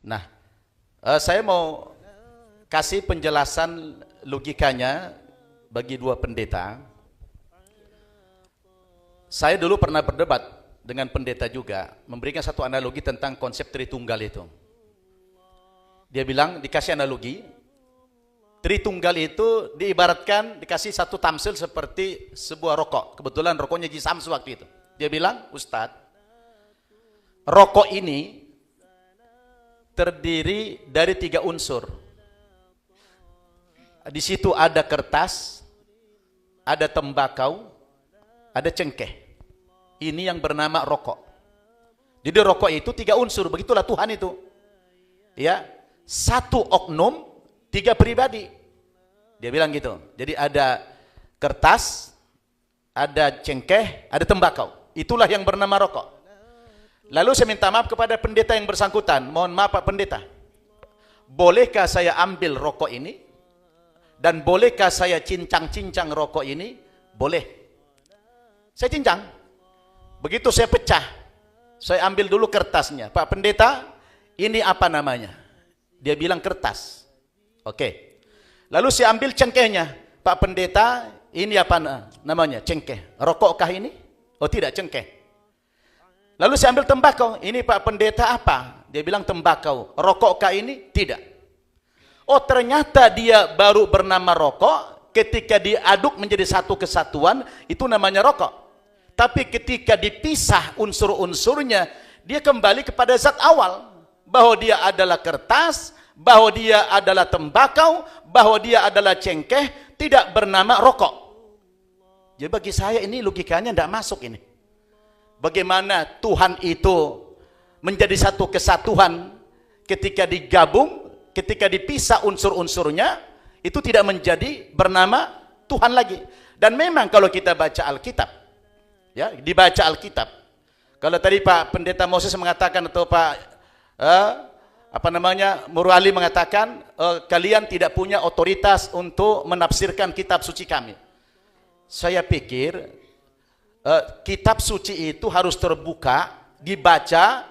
Nah, saya mau kasih penjelasan logikanya bagi dua pendeta. Saya dulu pernah berdebat dengan pendeta juga, memberikan satu analogi tentang konsep Tritunggal itu. Dia bilang, dikasih analogi, Tritunggal itu diibaratkan, dikasih satu tamsil seperti sebuah rokok. Kebetulan rokoknya Ji Samsu waktu itu. Dia bilang, Ustadz, rokok ini terdiri dari 3 unsur. Di situ ada kertas, ada tembakau, ada cengkeh. Ini yang bernama rokok. Jadi rokok itu 3 unsur, begitulah Tuhan itu. Ya, 1 oknum, 3 pribadi. Dia bilang gitu. Jadi ada kertas, ada cengkeh, ada tembakau. Itulah yang bernama rokok. Lalu saya minta maaf kepada pendeta yang bersangkutan. Mohon maaf Pak Pendeta, bolehkah saya ambil rokok ini? Dan bolehkah saya cincang-cincang rokok ini? Boleh. Saya cincang. Begitu saya pecah, saya ambil dulu kertasnya. Pak Pendeta, ini apa namanya? Dia bilang kertas. Oke. Lalu saya ambil cengkehnya. Pak Pendeta, ini apa namanya? Cengkeh. Rokokkah ini? Oh tidak, cengkeh. Lalu saya ambil tembakau. Ini Pak Pendeta apa? Dia bilang tembakau. Rokokkah ini? Tidak. Oh ternyata dia baru bernama rokok ketika diaduk menjadi satu kesatuan, itu namanya rokok. Tapi ketika dipisah unsur-unsurnya, dia kembali kepada zat awal. Bahwa dia adalah kertas, bahwa dia adalah tembakau, bahwa dia adalah cengkeh, tidak bernama rokok. Jadi bagi saya ini logikanya tidak masuk ini. Bagaimana Tuhan itu menjadi satu kesatuan ketika digabung, ketika dipisah unsur-unsurnya, itu tidak menjadi bernama Tuhan lagi. Dan memang kalau kita baca Alkitab, ya, dibaca Alkitab. Kalau tadi Pak Pendeta Moses mengatakan atau Pak Murali mengatakan kalian tidak punya otoritas untuk menafsirkan kitab suci kami. Saya pikir kitab suci itu harus terbuka, dibaca,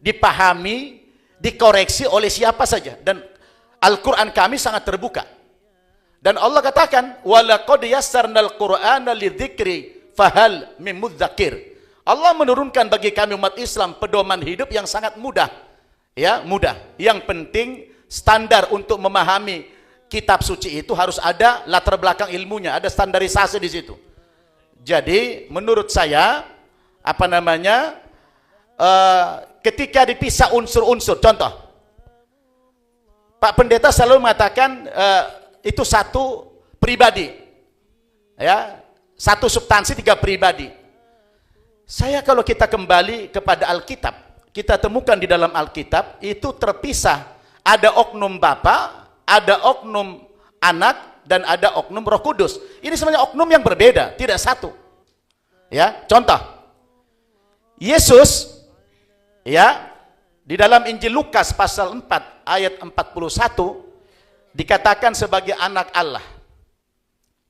dipahami, dikoreksi oleh siapa saja. Dan Al-Quran kami sangat terbuka. Dan Allah katakan, walaqad yassarnal Qur'ana lidzikri fahal mim mudzakir. Allah menurunkan bagi kami umat Islam pedoman hidup yang sangat mudah. Ya, mudah. Yang penting standar untuk memahami kitab suci itu harus ada latar belakang ilmunya, ada standarisasi di situ. Jadi menurut saya ketika dipisah unsur-unsur, contoh Pak Pendeta selalu mengatakan itu satu pribadi, ya, satu substansi 3 pribadi. Saya kalau kita kembali kepada Alkitab, kita temukan di dalam Alkitab itu terpisah, ada oknum Bapa, ada oknum Anak, dan ada oknum Roh Kudus. Ini sebenarnya oknum yang berbeda, tidak satu. Ya, contoh Yesus, ya, di dalam Injil Lukas pasal 4 ayat 41 dikatakan sebagai anak Allah.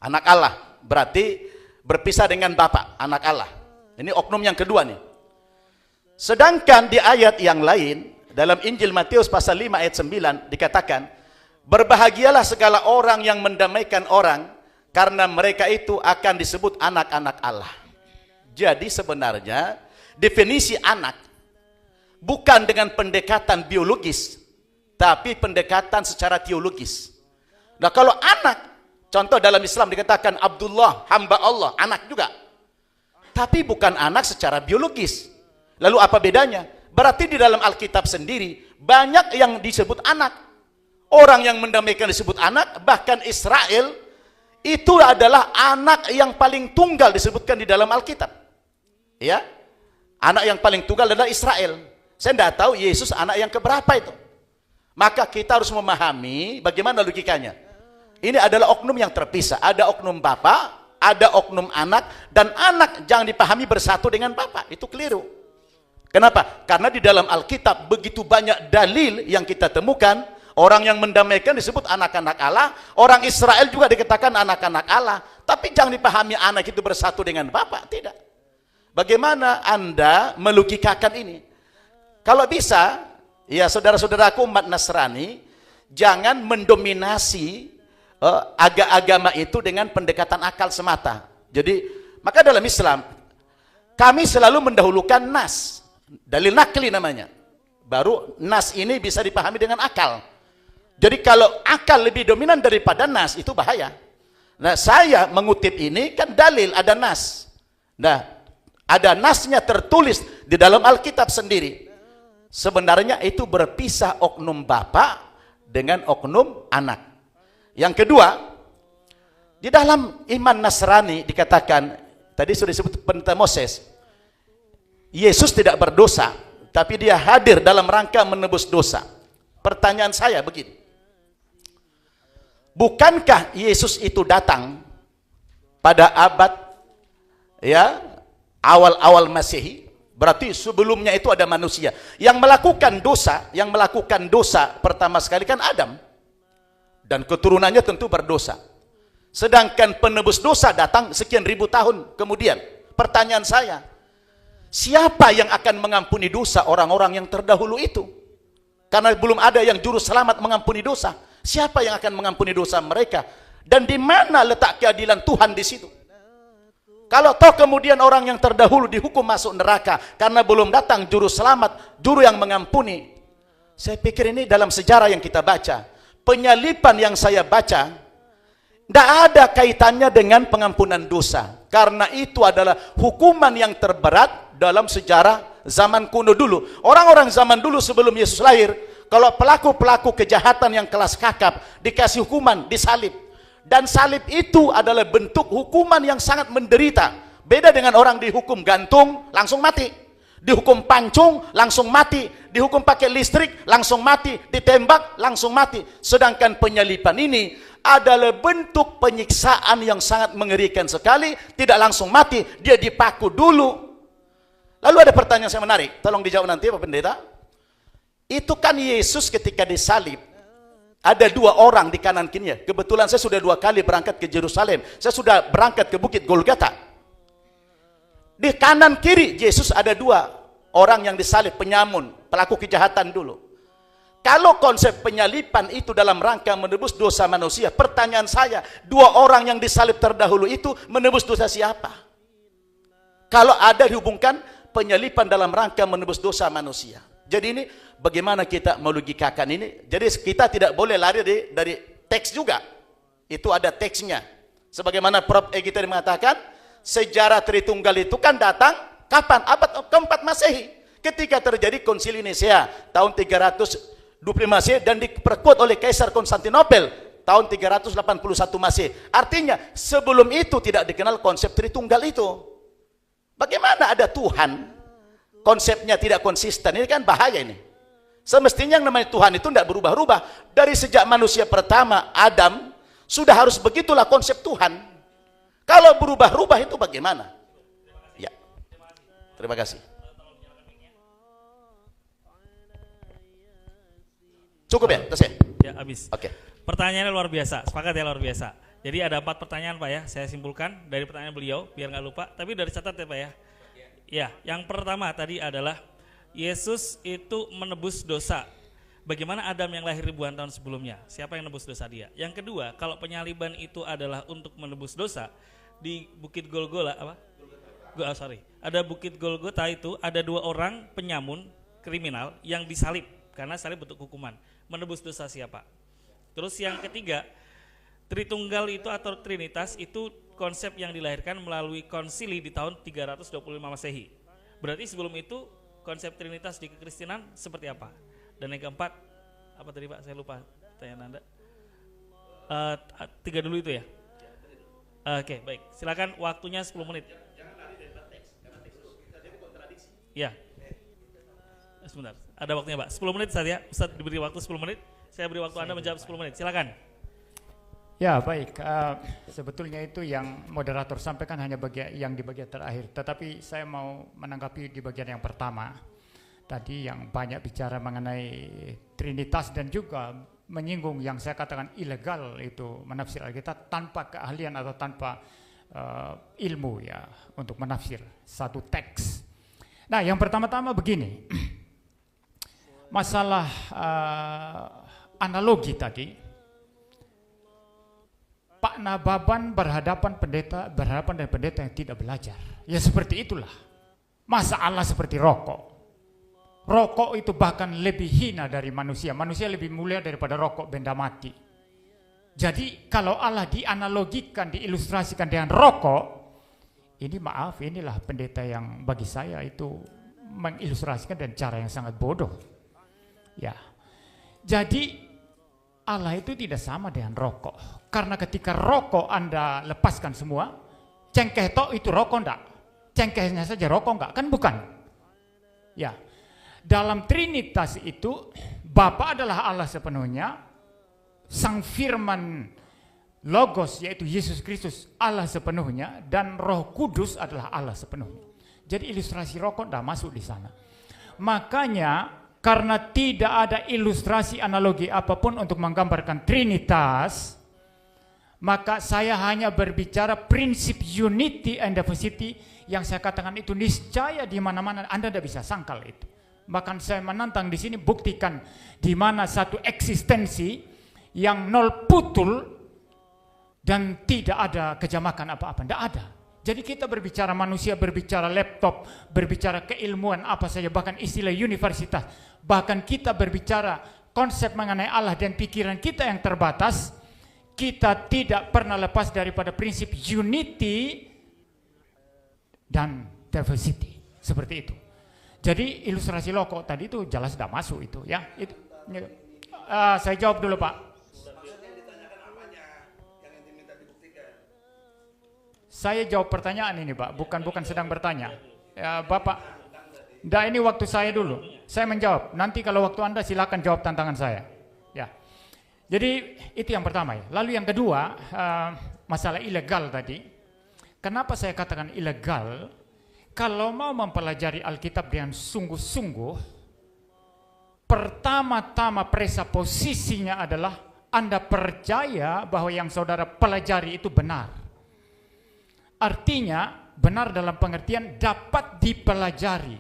Anak Allah berarti berpisah dengan Bapa, anak Allah. Ini oknum yang kedua nih. Sedangkan di ayat yang lain dalam Injil Matius pasal 5 ayat 9 dikatakan, berbahagialah segala orang yang mendamaikan orang, karena mereka itu akan disebut anak-anak Allah. Jadi sebenarnya definisi anak bukan dengan pendekatan biologis, tapi pendekatan secara teologis. Nah kalau anak, contoh dalam Islam dikatakan Abdullah, hamba Allah, anak juga. Tapi bukan anak secara biologis. Lalu apa bedanya? Berarti di dalam Alkitab sendiri banyak yang disebut anak. Orang yang mendamaikan disebut anak, bahkan Israel itu adalah anak yang paling tunggal disebutkan di dalam Alkitab. Ya, anak yang paling tunggal adalah Israel. Saya tidak tahu Yesus anak yang keberapa itu. Maka kita harus memahami bagaimana logikanya. Ini adalah oknum yang terpisah. Ada oknum Bapa, ada oknum anak, dan anak jangan dipahami bersatu dengan Bapa. Itu keliru. Kenapa? Karena di dalam Alkitab begitu banyak dalil yang kita temukan. Orang yang mendamaikan disebut anak-anak Allah, orang Israel juga dikatakan anak-anak Allah. Tapi jangan dipahami anak itu bersatu dengan Bapa, tidak. Bagaimana Anda melogikakan ini? Kalau bisa, Ya, saudara-saudaraku umat Nasrani, jangan mendominasi agama itu dengan pendekatan akal semata. Jadi, maka dalam Islam, kami selalu mendahulukan nas, dalil nakli namanya. Baru nas ini bisa dipahami dengan akal. Jadi kalau akal lebih dominan daripada nas, itu bahaya. Nah, saya mengutip ini kan dalil, ada nas. Nah, ada nasnya tertulis di dalam Alkitab sendiri. Sebenarnya itu berpisah oknum bapak dengan oknum anak. Yang kedua, di dalam iman Nasrani dikatakan, tadi sudah disebut Pendeta Moses, Yesus tidak berdosa, tapi dia hadir dalam rangka menebus dosa. Pertanyaan saya begini, bukankah Yesus itu datang pada abad awal-awal Masehi? Berarti sebelumnya itu ada manusia yang melakukan dosa pertama sekali kan Adam, dan keturunannya tentu berdosa. Sedangkan penebus dosa datang sekian ribu tahun kemudian. Pertanyaan saya, siapa yang akan mengampuni dosa orang-orang yang terdahulu itu? Karena belum ada yang juru selamat mengampuni dosa. Siapa yang akan mengampuni dosa mereka? Dan di mana letak keadilan Tuhan di situ? Kalau toh kemudian orang yang terdahulu dihukum masuk neraka karena belum datang juru selamat, juru yang mengampuni. Saya pikir ini dalam sejarah yang kita baca, penyalipan yang saya baca, tidak ada kaitannya dengan pengampunan dosa. Karena itu adalah hukuman yang terberat dalam sejarah zaman kuno dulu. Orang-orang zaman dulu sebelum Yesus lahir, kalau pelaku-pelaku kejahatan yang kelas kakap dikasih hukuman, disalib. Dan salib itu adalah bentuk hukuman yang sangat menderita. Beda dengan orang dihukum gantung, langsung mati. Dihukum pancung, langsung mati. Dihukum pakai listrik, langsung mati. Ditembak, langsung mati. Sedangkan penyalipan ini adalah bentuk penyiksaan yang sangat mengerikan sekali. Tidak langsung mati, dia dipaku dulu. Lalu ada pertanyaan yang menarik, tolong dijawab nanti Pak Pendeta. Itu kan Yesus ketika disalib, ada dua orang di kanan kirinya. Kebetulan saya sudah 2 kali berangkat ke Yerusalem. Saya sudah berangkat ke Bukit Golgota. Di kanan kiri Yesus ada 2 orang yang disalib, penyamun, pelaku kejahatan dulu. Kalau konsep penyalipan itu dalam rangka menebus dosa manusia, pertanyaan saya, 2 orang yang disalib terdahulu itu menebus dosa siapa? Kalau ada dihubungkan penyalipan dalam rangka menebus dosa manusia. Jadi ini bagaimana kita melogikakan ini? Jadi kita tidak boleh lari dari teks juga. Itu ada teksnya. Sebagaimana Prof. Egy tadi mengatakan, sejarah Tritunggal itu kan datang kapan? Abad keempat Masehi. Ketika terjadi Konsili Nisea tahun 325 Masehi dan diperkuat oleh Kaisar Konstantinopel tahun 381 Masehi. Artinya sebelum itu tidak dikenal konsep Tritunggal itu. Bagaimana ada Tuhan? Konsepnya tidak konsisten, ini kan bahaya ini. Semestinya yang namanya Tuhan itu tidak berubah-ubah. Dari sejak manusia pertama, Adam, sudah harus begitulah konsep Tuhan. Kalau berubah-ubah itu bagaimana? Ya, terima kasih. Cukup ya, terus ya? Ya, habis. Oke. Pertanyaannya luar biasa, sepakat ya luar biasa. Jadi ada 4 pertanyaan Pak ya, saya simpulkan dari pertanyaan beliau, biar nggak lupa. Tapi dari catat ya Pak ya. Ya, yang pertama tadi adalah Yesus itu menebus dosa. Bagaimana Adam yang lahir ribuan tahun sebelumnya? Siapa yang menebus dosa dia? Yang kedua, kalau penyaliban itu adalah untuk menebus dosa, di Bukit Golgota ada Bukit Golgota itu ada 2 orang penyamun kriminal yang disalib karena salib bentuk hukuman. Menebus dosa siapa? Terus yang ketiga, Tritunggal itu atau Trinitas itu konsep yang dilahirkan melalui konsili di tahun 325 Masehi. Berarti sebelum itu konsep Trinitas di kekristenan seperti apa? Dan yang keempat, apa tadi Pak? Saya lupa pertanyaan Anda. 3 dulu itu ya? Oke, baik. Silakan waktunya 10 menit. Ya. Sebentar, ada waktunya Pak. 10 menit saja. Ustaz diberi waktu 10 menit. Saya beri waktu Anda menjawab 10 menit. Silakan. Ya baik, sebetulnya itu yang moderator sampaikan hanya yang di bagian terakhir, tetapi saya mau menanggapi di bagian yang pertama. Tadi yang banyak bicara mengenai Trinitas dan juga menyinggung yang saya katakan ilegal itu menafsir Alkitab tanpa keahlian atau tanpa ilmu ya untuk menafsir satu teks. Nah yang pertama-tama begini, masalah analogi tadi, Pak Nababan berhadapan dengan pendeta yang tidak belajar. Ya seperti itulah. Masa Allah seperti rokok. Rokok itu bahkan lebih hina dari manusia. Manusia lebih mulia daripada rokok benda mati. Jadi kalau Allah dianalogikan, diilustrasikan dengan rokok, ini maaf, inilah pendeta yang bagi saya itu mengilustrasikan dengan cara yang sangat bodoh. Ya. Jadi Allah itu tidak sama dengan rokok. Karena ketika rokok Anda lepaskan semua, cengkeh tok itu rokok enggak? Cengkehnya saja rokok enggak? Kan bukan. Ya. Dalam Trinitas itu, Bapa adalah Allah sepenuhnya, Sang Firman Logos yaitu Yesus Kristus Allah sepenuhnya, dan Roh Kudus adalah Allah sepenuhnya. Jadi ilustrasi rokok enggak masuk di sana. Makanya karena tidak ada ilustrasi analogi apapun untuk menggambarkan Trinitas, maka saya hanya berbicara prinsip unity and diversity yang saya katakan itu niscaya di mana-mana Anda tidak bisa sangkal itu. Bahkan saya menantang di sini, buktikan di mana satu eksistensi yang nol putul dan tidak ada kejamakan apa-apa, tidak ada. Jadi kita berbicara manusia, berbicara laptop, berbicara keilmuan apa saja, bahkan istilah universitas, bahkan kita berbicara konsep mengenai Allah dan pikiran kita yang terbatas, kita tidak pernah lepas daripada prinsip unity dan diversity, seperti itu. Jadi ilustrasi rokok tadi itu jelas tidak masuk itu, ya. Itu, saya jawab dulu Pak. Saya jawab pertanyaan ini Pak, bukan sedang bertanya. Ya, Bapak, ini waktu saya dulu. Saya menjawab. Nanti kalau waktu Anda silakan jawab tantangan saya. Ya. Jadi itu yang pertama ya. Lalu yang kedua, masalah ilegal tadi. Kenapa saya katakan ilegal? Kalau mau mempelajari Alkitab dengan sungguh-sungguh, pertama-tama presuposisinya adalah Anda percaya bahwa yang saudara pelajari itu benar. Artinya benar dalam pengertian dapat dipelajari.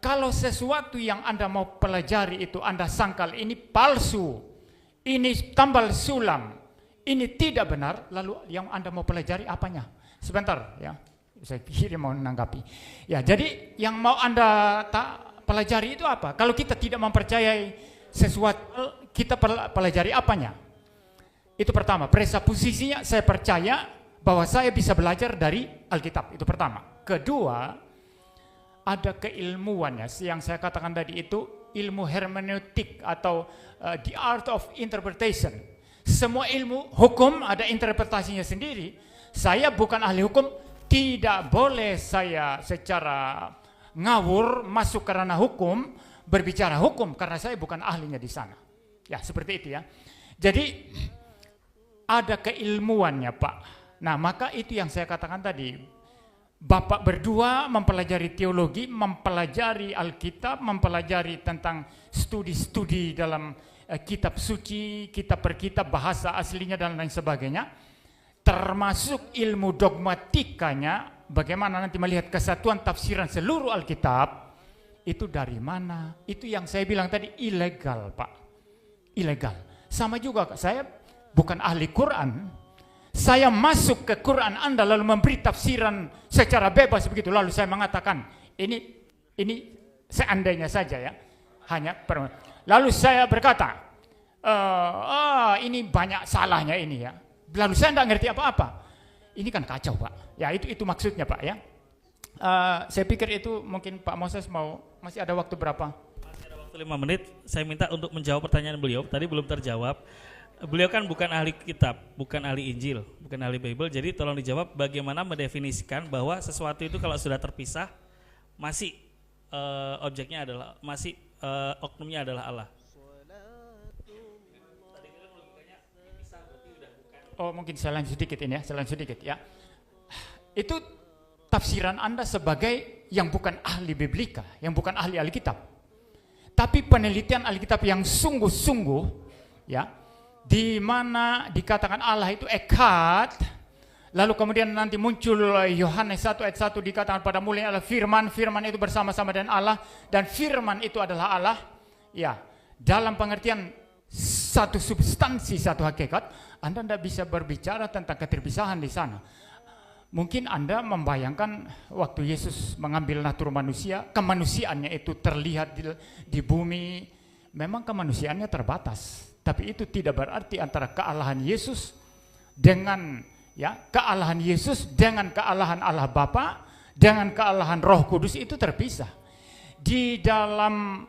Kalau sesuatu yang Anda mau pelajari itu Anda sangkal ini palsu, ini tambal sulam, ini tidak benar, lalu yang Anda mau pelajari apanya? Sebentar ya, saya pikir mau menanggapi. Ya, jadi yang mau Anda pelajari itu apa? Kalau kita tidak mempercayai sesuatu, kita pelajari apanya? Itu pertama, presuposisinya saya percaya bahwa saya bisa belajar dari Alkitab, itu pertama. Kedua, ada keilmuannya, yang saya katakan tadi itu ilmu hermeneutik atau the art of interpretation. Semua ilmu hukum ada interpretasinya sendiri. Saya bukan ahli hukum, tidak boleh saya secara ngawur masuk ke ranah hukum, berbicara hukum, karena saya bukan ahlinya di sana. Ya, seperti itu ya. Jadi ada keilmuannya Pak. Nah, maka itu yang saya katakan tadi. Bapak berdua mempelajari teologi, mempelajari Alkitab, mempelajari tentang studi-studi dalam kitab suci, kitab per kitab, bahasa aslinya dan lain sebagainya. Termasuk ilmu dogmatikanya, bagaimana nanti melihat kesatuan tafsiran seluruh Alkitab, itu dari mana? Itu yang saya bilang tadi, ilegal Pak. Ilegal. Sama juga, saya bukan ahli Quran, saya masuk ke Quran Anda lalu memberi tafsiran secara bebas begitu, lalu saya mengatakan ini seandainya saja ya, lalu saya berkata ini banyak salahnya ini ya, lalu saya tidak ngerti apa-apa. Ini kan kacau Pak. Ya itu maksudnya Pak ya. Saya pikir itu mungkin Pak Moses masih ada waktu berapa? Masih ada waktu 5 menit. Saya minta untuk menjawab pertanyaan beliau. Tadi belum terjawab. Beliau kan bukan ahli kitab, bukan ahli Injil, bukan ahli Bible. Jadi tolong dijawab bagaimana mendefinisikan bahwa sesuatu itu kalau sudah terpisah masih objeknya adalah oknumnya adalah Allah. Oh mungkin saya lanjut sedikit ini ya, Itu tafsiran Anda sebagai yang bukan ahli biblika, yang bukan ahli Alkitab. Tapi penelitian Alkitab yang sungguh-sungguh ya, di mana dikatakan Allah itu echad, lalu kemudian nanti muncul Yohanes 1 ayat 1 dikatakan pada mulanya adalah firman, firman itu bersama-sama dengan Allah dan firman itu adalah Allah. ya dalam pengertian satu substansi, satu hakikat, Anda tidak bisa berbicara tentang keterpisahan di sana. Mungkin Anda membayangkan waktu Yesus mengambil natur manusia, kemanusiaannya itu terlihat di bumi, memang kemanusiaannya terbatas. Tapi itu tidak berarti antara kealahan Yesus dengan kealahan Yesus dengan kealahan Allah Bapa, dengan kealahan Roh Kudus itu terpisah. Di dalam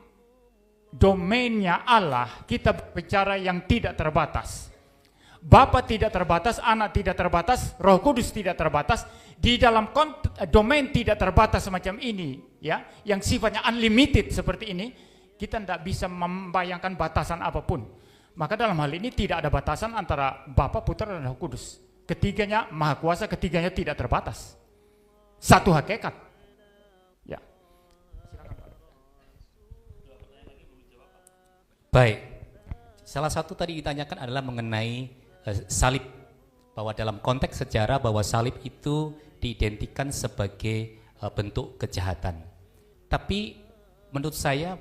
domainnya Allah, kita bicara yang tidak terbatas. Bapa tidak terbatas, Anak tidak terbatas, Roh Kudus tidak terbatas. Di dalam domain tidak terbatas semacam ini, yang sifatnya unlimited seperti ini, kita tidak bisa membayangkan batasan apapun. Maka dalam hal ini tidak ada batasan antara Bapa, Putra, dan Roh Kudus. Ketiganya Maha Kuasa, ketiganya tidak terbatas. Satu hakikat. Ya. Baik. Salah satu tadi ditanyakan adalah mengenai salib, bahwa dalam konteks sejarah bahwa salib itu diidentikan sebagai bentuk kejahatan. Tapi menurut saya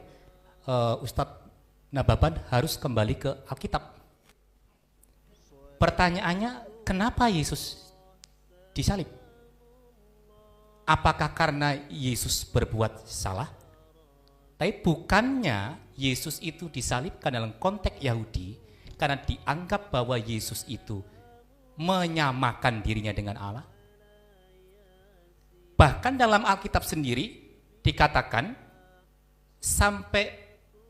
Ustadz Nababan harus kembali ke Alkitab. Pertanyaannya, kenapa Yesus disalib? Apakah karena Yesus berbuat salah? Tapi bukannya Yesus itu disalibkan dalam konteks Yahudi karena dianggap bahwa Yesus itu menyamakan dirinya dengan Allah. Bahkan dalam Alkitab sendiri dikatakan sampai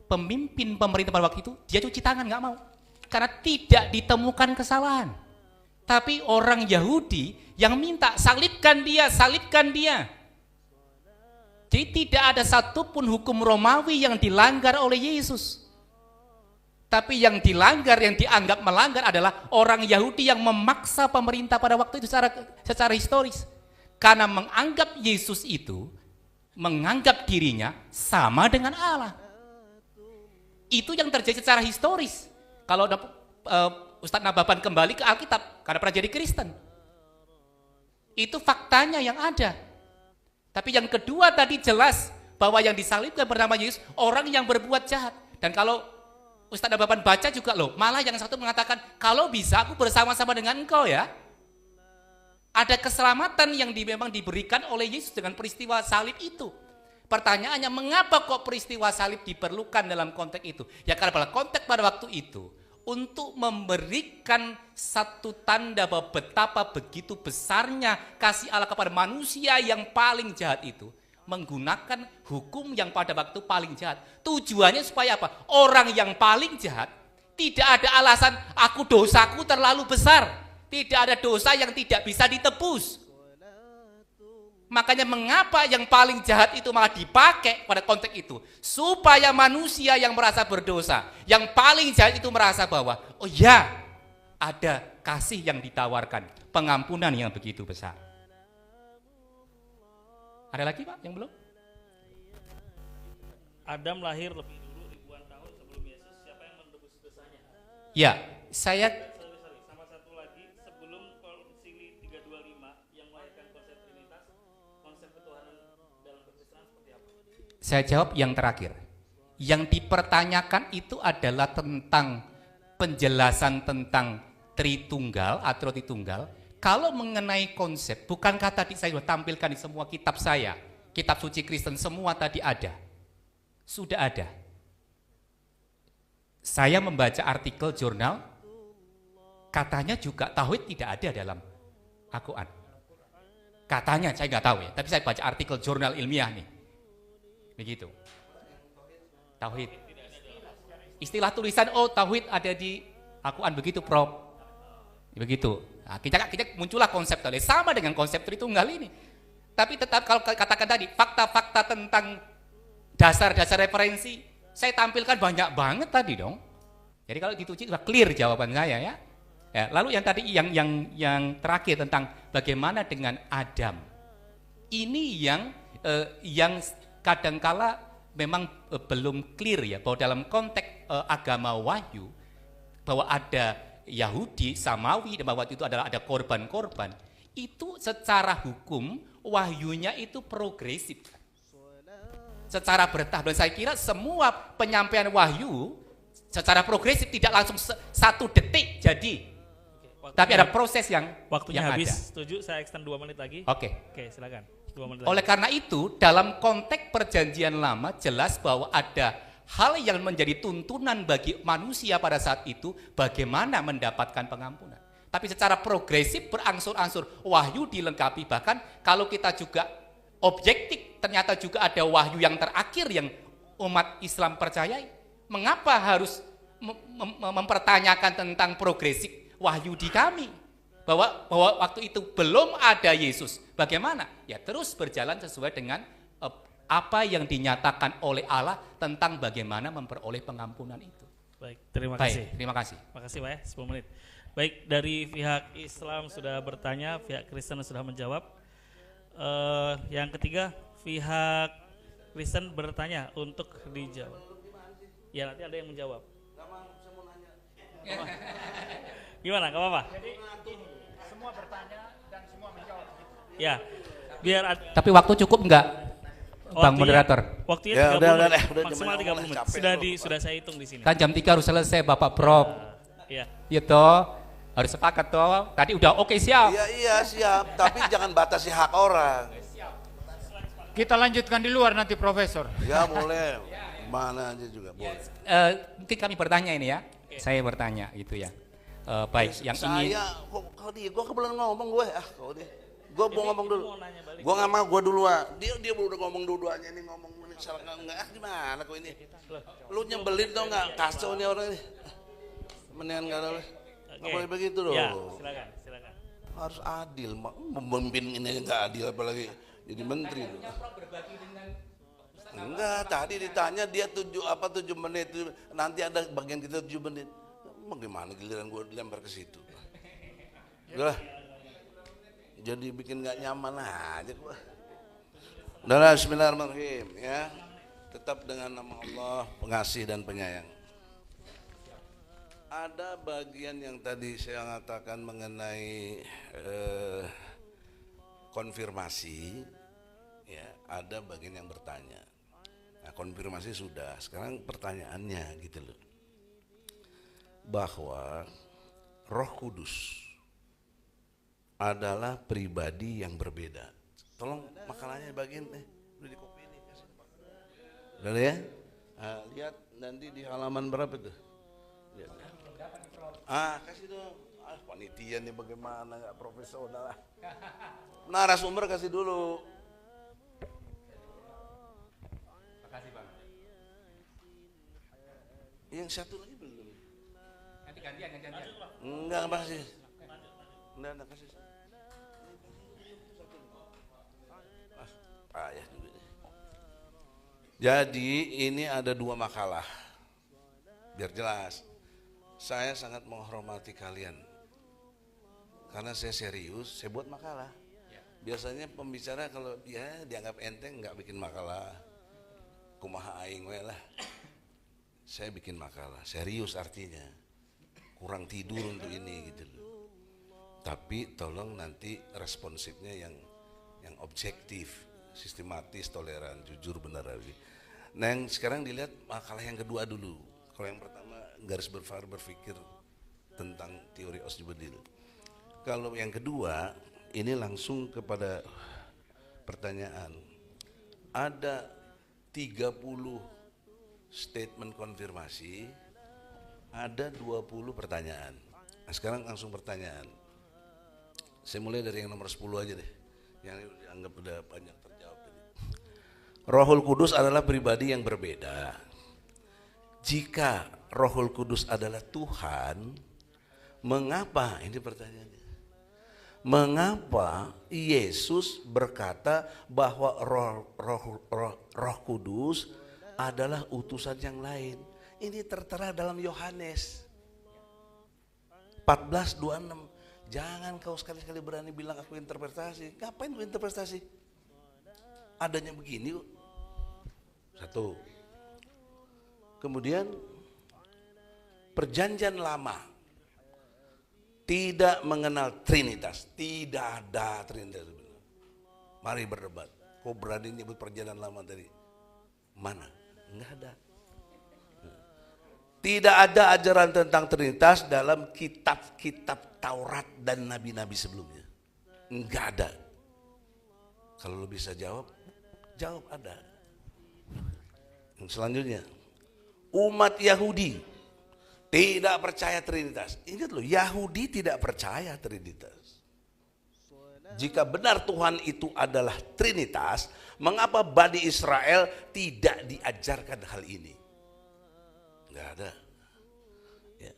pemimpin pemerintah pada waktu itu dia cuci tangan, nggak mau, karena tidak ditemukan kesalahan. Tapi orang Yahudi yang minta salibkan dia, salibkan dia. Jadi tidak ada satupun hukum Romawi yang dilanggar oleh Yesus. Tapi yang dilanggar, yang dianggap melanggar adalah orang Yahudi yang memaksa pemerintah pada waktu itu secara historis. Karena menganggap Yesus itu, menganggap dirinya sama dengan Allah. Itu yang terjadi secara historis. Kalau Ustadz Nababan kembali ke Alkitab, karena pernah jadi Kristen. Itu faktanya yang ada. Tapi yang kedua tadi jelas bahwa yang disalibkan bernama Yesus, orang yang berbuat jahat. Dan kalau Ustadz Nababan baca juga loh, malah yang satu mengatakan, kalau bisa aku bersama-sama dengan engkau ya. Ada keselamatan yang memang diberikan oleh Yesus dengan peristiwa salib itu. Pertanyaannya, mengapa kok peristiwa salib diperlukan dalam konteks itu? Ya karena pada konteks pada waktu itu, untuk memberikan satu tanda bahwa betapa begitu besarnya kasih Allah kepada manusia yang paling jahat itu, menggunakan hukum yang pada waktu paling jahat. Tujuannya supaya apa? Orang yang paling jahat tidak ada alasan dosaku terlalu besar. Tidak ada dosa yang tidak bisa ditebus. Makanya mengapa yang paling jahat itu malah dipakai pada konteks itu? Supaya manusia yang merasa berdosa, yang paling jahat itu merasa bahwa, oh ya, ada kasih yang ditawarkan, pengampunan yang begitu besar. Ada lagi Pak yang belum? Adam lahir lebih dulu ribuan tahun sebelum Yesus. Siapa yang menebus dosanya? Ya, saya Sama satu lagi, sebelum Konsili 325 yang melahirkan konsep Trinitas, konsep ketuhanan dalam kekristenan seperti apa? Saya jawab yang terakhir. Yang dipertanyakan itu adalah tentang penjelasan tentang Tritunggal atau Tritunggal. Kalau mengenai konsep, bukankah tadi saya sudah tampilkan di semua kitab saya, kitab suci Kristen semua tadi ada. Sudah ada. Saya membaca artikel jurnal, katanya juga tauhid tidak ada dalam Al-Quran. Katanya, saya nggak tahu ya, tapi saya baca artikel jurnal ilmiah nih. Begitu. Tauhid. Istilah tulisan, oh tauhid ada di Al-Quran, begitu Prof. Begitu. Nah, kita muncullah konsep tadi sama dengan konsep Tritunggal ini. Tapi tetap kalau katakan tadi fakta-fakta tentang dasar-dasar referensi saya tampilkan banyak banget tadi dong. Jadi kalau dituji sudah clear jawaban saya ya. Ya, lalu yang tadi yang terakhir tentang bagaimana dengan Adam. Ini yang kadangkala memang belum clear ya, bahwa dalam konteks agama Wahyu bahwa ada Yahudi, Samawi, dan bahwa itu adalah ada korban-korban, itu secara hukum wahyunya itu progresif. secara bertahap. Dan saya kira semua penyampaian wahyu secara progresif tidak langsung 1 detik jadi. Tapi ada proses yang Waktunya yang habis. ada. Setuju? Saya extend 2 menit lagi. Oke. Oke, silakan. 2 menit Oleh lagi. karena itu, dalam konteks perjanjian lama jelas bahwa ada hal yang menjadi tuntunan bagi manusia pada saat itu, bagaimana mendapatkan pengampunan. Tapi secara progresif berangsur-angsur wahyu dilengkapi, bahkan kalau kita juga objektif, ternyata juga ada wahyu yang terakhir yang umat Islam percayai. Mengapa harus mempertanyakan tentang progresif wahyu di kami? Bahwa waktu itu belum ada Yesus. Bagaimana? Ya terus berjalan sesuai dengan apa yang dinyatakan oleh Allah tentang bagaimana memperoleh pengampunan itu. Baik, terima kasih. Baik, terima kasih. Makasih Pak ya, 10 menit. Baik, dari pihak Islam sudah bertanya, pihak Kristen sudah menjawab. Yang ketiga, pihak Kristen bertanya untuk dijawab. Ya nanti ada yang menjawab. Gimana, gak apa-apa? Jadi semua bertanya dan semua menjawab. Ya, biar ada. Tapi waktu cukup enggak, Bang moderator? Waktunya Ya, 30 udah, menit, udah, maksimal jangan 30 ngomong, menit. capek Sudah saya hitung di sini. Kan jam 3 harus selesai Bapak Prof. Ya. Gitu, harus sepakat toh. Tadi udah oke siap. Iya siap, tapi jangan batasi hak orang. Kita lanjutkan di luar nanti Profesor. Ya boleh, mana aja juga boleh. Mungkin kami bertanya ini ya. Saya bertanya gitu ya. Baik, yang ingin Saya, kok dia, gue kebetulan ngomong gue, kau dia. Gue mau ngomong dulu. Gue nggak mau, gue duluan. Dia udah ngomong dua-duanya ini ngomong ini salah nggak gimana kok ini? Lu nyebelin tau nggak? Kacau nih orang ini. Mendingan nggak boleh. Nggak boleh begitu loh. Ya, silakan. Harus adil, memimpin ini nggak adil apalagi jadi menteri. Enggak, tadi ditanya dia 7 menit, nanti ada bagian kita 7 menit. Bagaimana giliran gue dilempar ke situ? Udah, jadi bikin nggak nyaman aja gue. Udahlah, bismillahirrahmanirrahim ya. Tetap dengan nama Allah, pengasih dan penyayang. Ada bagian yang tadi saya katakan mengenai konfirmasi, ya ada bagian yang bertanya. Nah konfirmasi sudah, sekarang pertanyaannya gitu loh. Bahwa Roh Kudus adalah pribadi yang berbeda. Tolong makalahnya bagian udah di copy ini kasih. Udah ya? Nah, lihat nanti di halaman berapa tuh? Lihat. Kasih dong. Panitia nih bagaimana nggak profesional lah. Narasumber kasih dulu. Makasih Bang. Yang satu lagi belum. Nanti gantian. Enggak kasih. Enggak kasih. Payah juga nih. Jadi ini ada 2 makalah. Biar jelas. Saya sangat menghormati kalian. Karena saya serius, saya buat makalah. Biasanya pembicara kalau dia dianggap enteng nggak bikin makalah. Kumaha aing we lah. Saya bikin makalah, serius artinya. Kurang tidur untuk ini gitu loh. Tapi tolong nanti responsifnya yang objektif, sistematis, toleran, jujur, benar lagi. Nah yang sekarang dilihat makalah yang kedua dulu. Kalau yang pertama garis berpikir tentang teori Osjubedil. Kalau yang kedua ini langsung kepada pertanyaan. Ada 30 statement konfirmasi, ada 20 pertanyaan. Nah sekarang langsung pertanyaan. Saya mulai dari yang nomor 10 aja deh. Yang dianggap udah banyak terjawab tadi. Rohul Kudus adalah pribadi yang berbeda. Jika Rohul Kudus adalah Tuhan, mengapa, ini pertanyaannya, mengapa Yesus berkata bahwa Roh Kudus adalah utusan yang lain? Ini tertera dalam Yohanes 14:26. Jangan kau sekali-sekali berani bilang aku interpretasi. Ngapain kau interpretasi? Adanya begini kok. Satu. Kemudian perjanjian lama tidak mengenal Trinitas. Tidak ada Trinitas. Mari berdebat. Kau berani nyebut perjanjian lama tadi? Mana? Enggak ada. Tidak ada ajaran tentang Trinitas dalam kitab-kitab Taurat dan nabi-nabi sebelumnya. Enggak ada. Kalau lo bisa jawab, jawab ada. Yang selanjutnya, umat Yahudi tidak percaya Trinitas. Ingat loh, Yahudi tidak percaya Trinitas. Jika benar Tuhan itu adalah Trinitas, mengapa Bani Israel tidak diajarkan hal ini? Enggak ada. Ya.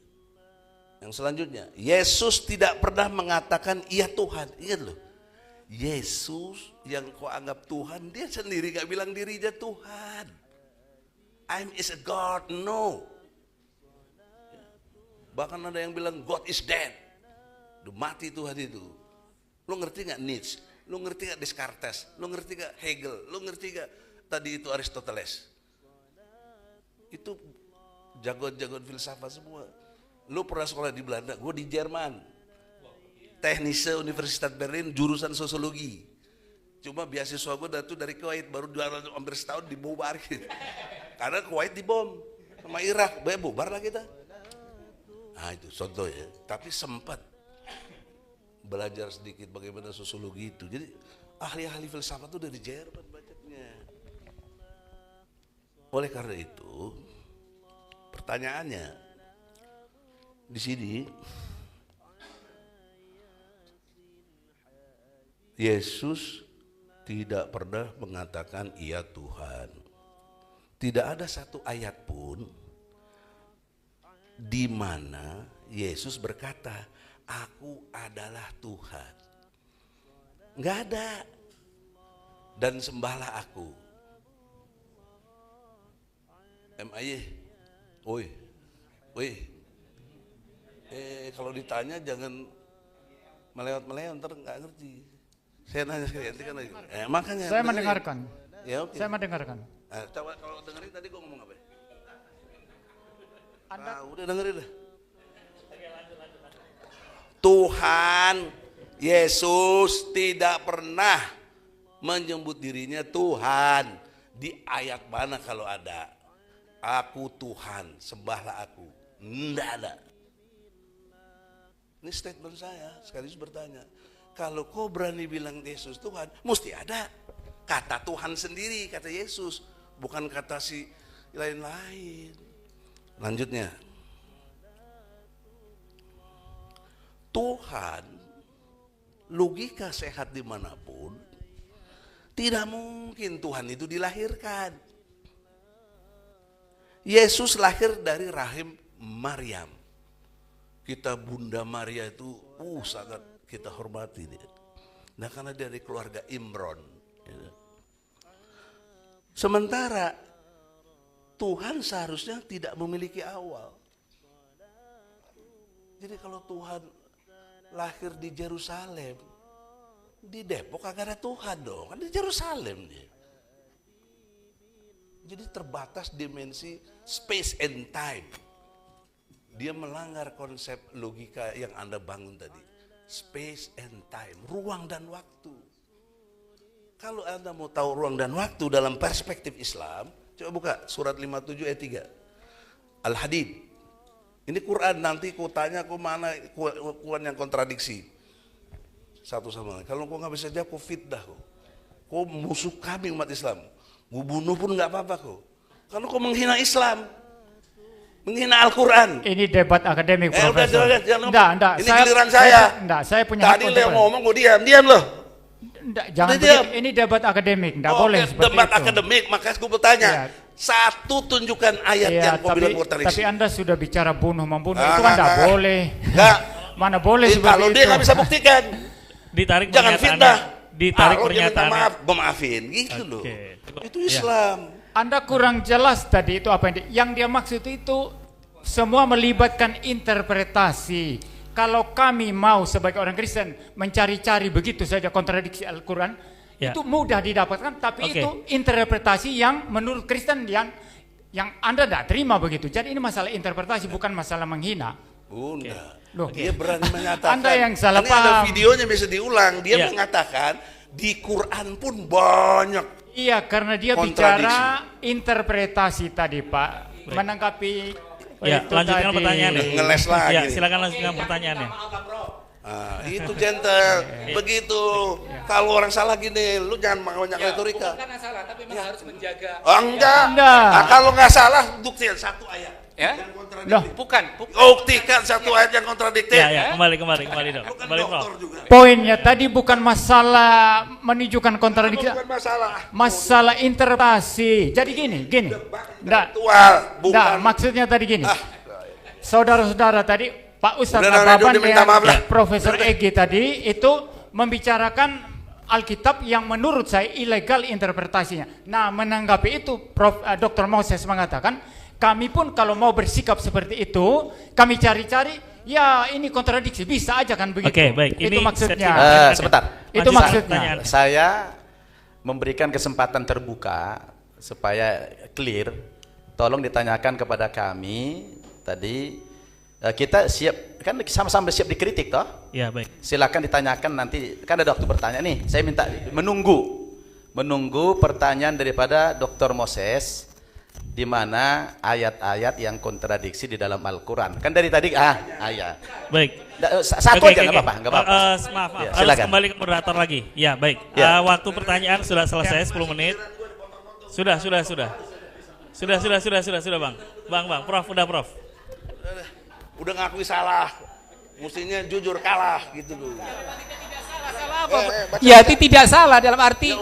Yang selanjutnya, Yesus tidak pernah mengatakan iya Tuhan. Ingat loh, Yesus yang kau anggap Tuhan, dia sendiri gak bilang dirinya Tuhan. I'm is a God, no. Bahkan ada yang bilang God is dead. Udah mati Tuhan itu. Lo ngerti gak Nietzsche? Lo ngerti gak Descartes? Lo ngerti gak Hegel? Lo ngerti gak tadi itu Aristoteles? Itu jagoan-jagoan filsafat semua. Lo pernah sekolah di Belanda, gue di Jerman. Technische Universität Berlin, jurusan sosiologi. Cuma beasiswa gue dari Kuwait, baru hampir setahun dibubarin. Karena Kuwait dibom sama Irak, bubar lah kita. Nah itu contoh ya. Tapi sempat belajar sedikit bagaimana sosiologi itu. Jadi ahli-ahli filsafat itu dari Jerman banyaknya. Oleh karena itu, pertanyaannya di sini, Yesus tidak pernah mengatakan iya Tuhan. Tidak ada satu ayat pun di mana Yesus berkata, aku adalah Tuhan. Enggak ada. Dan sembahlah aku. MAY. Oi. Kalau ditanya jangan melewat-melewat, ntar nggak ngerti. Saya nanya sekali, nanti kan makanya. Saya mendengarkan. Ya, oke. Saya mendengarkan. Coba kalau dengerin tadi gue ngomong apa? Anda Udah dengerin dah. Tuhan Yesus tidak pernah menyebut dirinya Tuhan. Di ayat mana kalau ada? Aku Tuhan, sembahlah aku. Tidak ada. Ini statement saya, sekaligus bertanya. Kalau kau berani bilang Yesus Tuhan, mesti ada kata Tuhan sendiri, kata Yesus, bukan kata si lain-lain. Lanjutnya, Tuhan, logika sehat dimanapun, tidak mungkin Tuhan itu dilahirkan. Yesus lahir dari rahim Maryam. Kita Bunda Maria itu sangat kita hormati dia. Nah karena dari keluarga Imron. Ya. Sementara Tuhan seharusnya tidak memiliki awal. Jadi kalau Tuhan lahir di Yerusalem, di Depok kagak ada Tuhan dong, kan di Yerusalem dia. Jadi terbatas dimensi space and time. Dia melanggar konsep logika yang Anda bangun tadi. Space and time, ruang dan waktu. Kalau Anda mau tahu ruang dan waktu dalam perspektif Islam, coba buka surat 57 ayat 3. Al-Hadid. Ini Quran, nanti ku tanya ku mana kuan yang kontradiksi. Satu sama lain. Kalau kau nggak bisa jawab, kau fitnah kau. Kau musuh kami umat Islam. Kau bunuh pun nggak apa-apa kau. Kalau kau menghina Islam, menghina Al-Quran. ini debat akademik, Profesor. Enggak. Ini giliran saya. Saya punya Tadi lo yang ngomong, gue diam loh. Jangan begitu, ini debat akademik, enggak boleh seperti debat itu. akademik, makanya gue bertanya. Ya. Satu tunjukkan ayat yang kau bilang kontradiksi. Tapi Anda sudah bicara membunuh, itu kan Enggak, enggak boleh. Enggak. Mana boleh seperti Kalau itu. dia nggak bisa buktikan, Ditarik jangan pernyataannya. fitnah. Ditarik Kalau dia minta pernyataannya. maaf, gue maafin. Gitu loh. Itu Islam. Anda kurang jelas tadi itu apa yang dia maksud itu semua melibatkan interpretasi. Kalau kami mau sebagai orang Kristen mencari-cari begitu saja kontradiksi Al-Quran, itu mudah didapatkan, tapi itu interpretasi yang menurut Kristen yang Anda tidak terima begitu. Jadi ini masalah interpretasi, bukan masalah menghina. Bunda, Loh, dia berani mengatakan. Anda yang salah ini ada paham. videonya bisa diulang. Dia mengatakan di Quran pun banyak. Iya, karena dia kontradiksi. bicara interpretasi tadi Pak, menanggapi Ya, itu lanjutkan tadi. pertanyaannya. Ngeles lagi Ya, nih. silakan lanjutkan pertanyaannya. Itu gentle, begitu. Kalau orang salah gini, lu jangan banyak retorika. Karena salah, tapi memang harus menjaga. Oh, enggak. Enggak. Nah, kalau nggak salah, buktikan satu ayat. Ya? Yang kontradiktif. Loh, Bukan. Buktikan satu ayat yang kontradiktif. Ya, kembali dong. Lu kan Kembali Prof. dokter juga. poinnya tadi bukan masalah menunjukkan kontradiksi, Bukan masalah. masalah interpretasi. Jadi gini, enggak, Intelektual, bukan. enggak, maksudnya tadi gini. Saudara-saudara tadi, Pak Ustadz Udah, Nababan udah, minta dan maaf lah. Profesor Egi tadi itu membicarakan Alkitab yang menurut saya ilegal interpretasinya. Nah, menanggapi itu Dr. Moses mengatakan, kami pun kalau mau bersikap seperti itu, kami cari-cari, ya ini kontradiksi, bisa aja kan begitu. Oke, baik. Itu Ini maksudnya. Sebentar. Itu Lanjutkan maksudnya. pertanyaan. Saya memberikan kesempatan terbuka supaya clear. Tolong ditanyakan kepada kami tadi, kita siap, kan sama-sama siap dikritik toh? Ya, baik. Silakan ditanyakan nanti, kan ada waktu bertanya nih. Saya minta menunggu pertanyaan daripada Dr. Moses, di mana ayat-ayat yang kontradiksi di dalam Al-Quran. Kan dari tadi ayat. Baik. Satu Oke, aja oke, nggak oke. apa-apa, nggak apa-apa. Maaf, Ya, harus silakan. kembali ke moderator lagi. Ya, baik. Ya. Waktu pertanyaan sudah selesai 10 menit. Sudah, Bang. Bang, Prof, udah Prof. Udah ngakui salah, mestinya jujur kalah gitu dulu. Ya, itu tidak salah dalam arti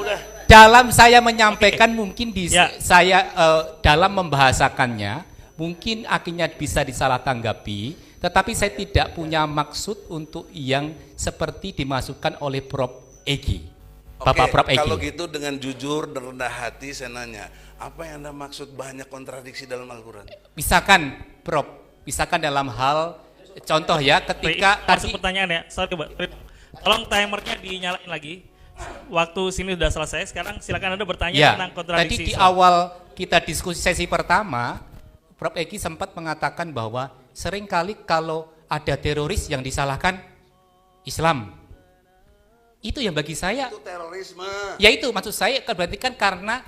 dalam saya menyampaikan mungkin Ya. saya dalam membahasakannya mungkin akhirnya bisa disalah tanggapi, tetapi saya tidak punya maksud untuk yang seperti dimasukkan oleh Prof. Egi. Bapak Prof. Egi. Kalau gitu dengan jujur dan rendah hati saya nanya, apa yang Anda maksud banyak kontradiksi dalam Al-Quran? Misalkan Prof, misalkan dalam hal contoh ya ketika Masuk tadi pertanyaan ya. Sorry, tolong timernya dinyalain lagi. Waktu sini sudah selesai. Sekarang silakan Anda bertanya ya, tentang tadi kontradiksi. di awal kita diskusi sesi pertama, Prof. Egi sempat mengatakan bahwa seringkali kalau ada teroris yang disalahkan Islam. Itu yang bagi saya, Itu terorisme. ya itu maksud saya berarti kan karena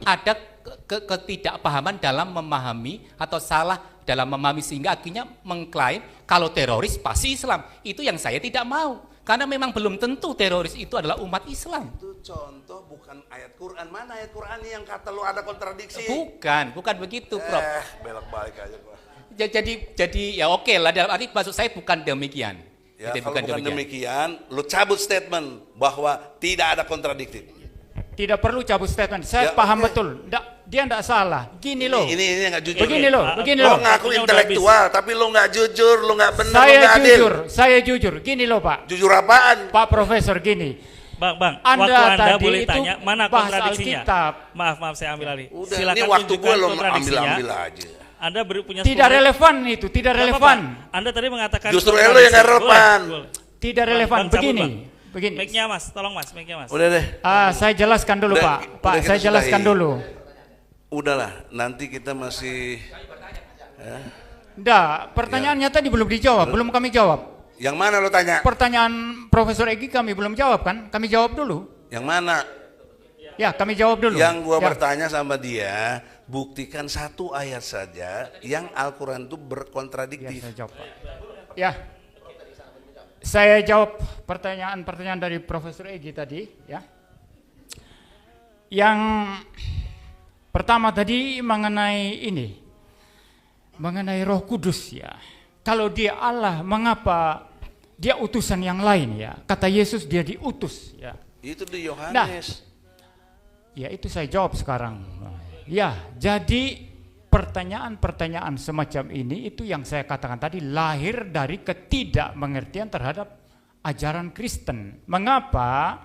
ada ketidakpahaman dalam memahami atau salah dalam memahami sehingga akhirnya mengklaim kalau teroris pasti Islam. Itu yang saya tidak mau. Karena memang belum tentu teroris itu adalah umat Islam. Itu contoh bukan ayat Quran. Mana ayat Quran yang kata lu ada kontradiksi? Bukan begitu, Prof. Belok balik aja gua. Jadi ya oke lah dalam arti maksud saya bukan demikian. Ya, Jadi kalau bukan demikian, lu cabut statement bahwa tidak ada kontradiktif. Tidak perlu cabut statement. Saya Ya, paham oke. betul. Dia enggak salah. Gini loh. Ini nggak jujur. Begini loh, begini Lo loh. ngaku Waktunya udah intelektual, tapi lo nggak jujur, lo nggak benar, lo Saya nggak adil. jujur, saya jujur. Gini loh Pak. Jujur apaan? Pak Profesor gini. Bang, Anda waktu Anda tadi boleh itu tanya mana bahas kontradiksinya. Alkitab. Maaf, saya ambil alih. Udah, Silakan ini waktu tunjukkan gue lo kontradiksinya. ambil aja. Anda punya Tidak 10 menit. relevan itu, tidak Nggak relevan. apa-apa. Anda tadi mengatakan Justru kontradiksi. lo yang nggak relevan. Boleh. Tidak Bang, relevan. cabut, Begini, Bang. begini. Mic-nya Mas, tolong Mas, mic-nya Mas. Udah deh, Saya jelaskan dulu Udah, Pak. udah Pak, kita saya jelaskan sudahi. dulu. udahlah. Nanti kita masih. Enggak, pertanyaannya tadi belum dijawab, belum kami jawab. Yang mana lo tanya? Pertanyaan Profesor Egi kami belum jawab kan? Kami jawab dulu. Yang mana? Ya, kami jawab dulu. Yang gua Ya. bertanya sama dia, buktikan satu ayat saja yang Al-Quran itu Ya, berkontradiktif. saya jawab Pak. Ya. Saya jawab pertanyaan-pertanyaan dari Profesor Egi tadi, ya. Yang pertama tadi mengenai ini. Mengenai Roh Kudus ya. Kalau dia Allah, mengapa dia utusan yang lain ya? Kata Yesus dia diutus ya. Itu di Yohanes. Ya itu saya jawab sekarang. Ya, jadi pertanyaan-pertanyaan semacam ini itu yang saya katakan tadi lahir dari ketidakmengertian terhadap ajaran Kristen. Mengapa?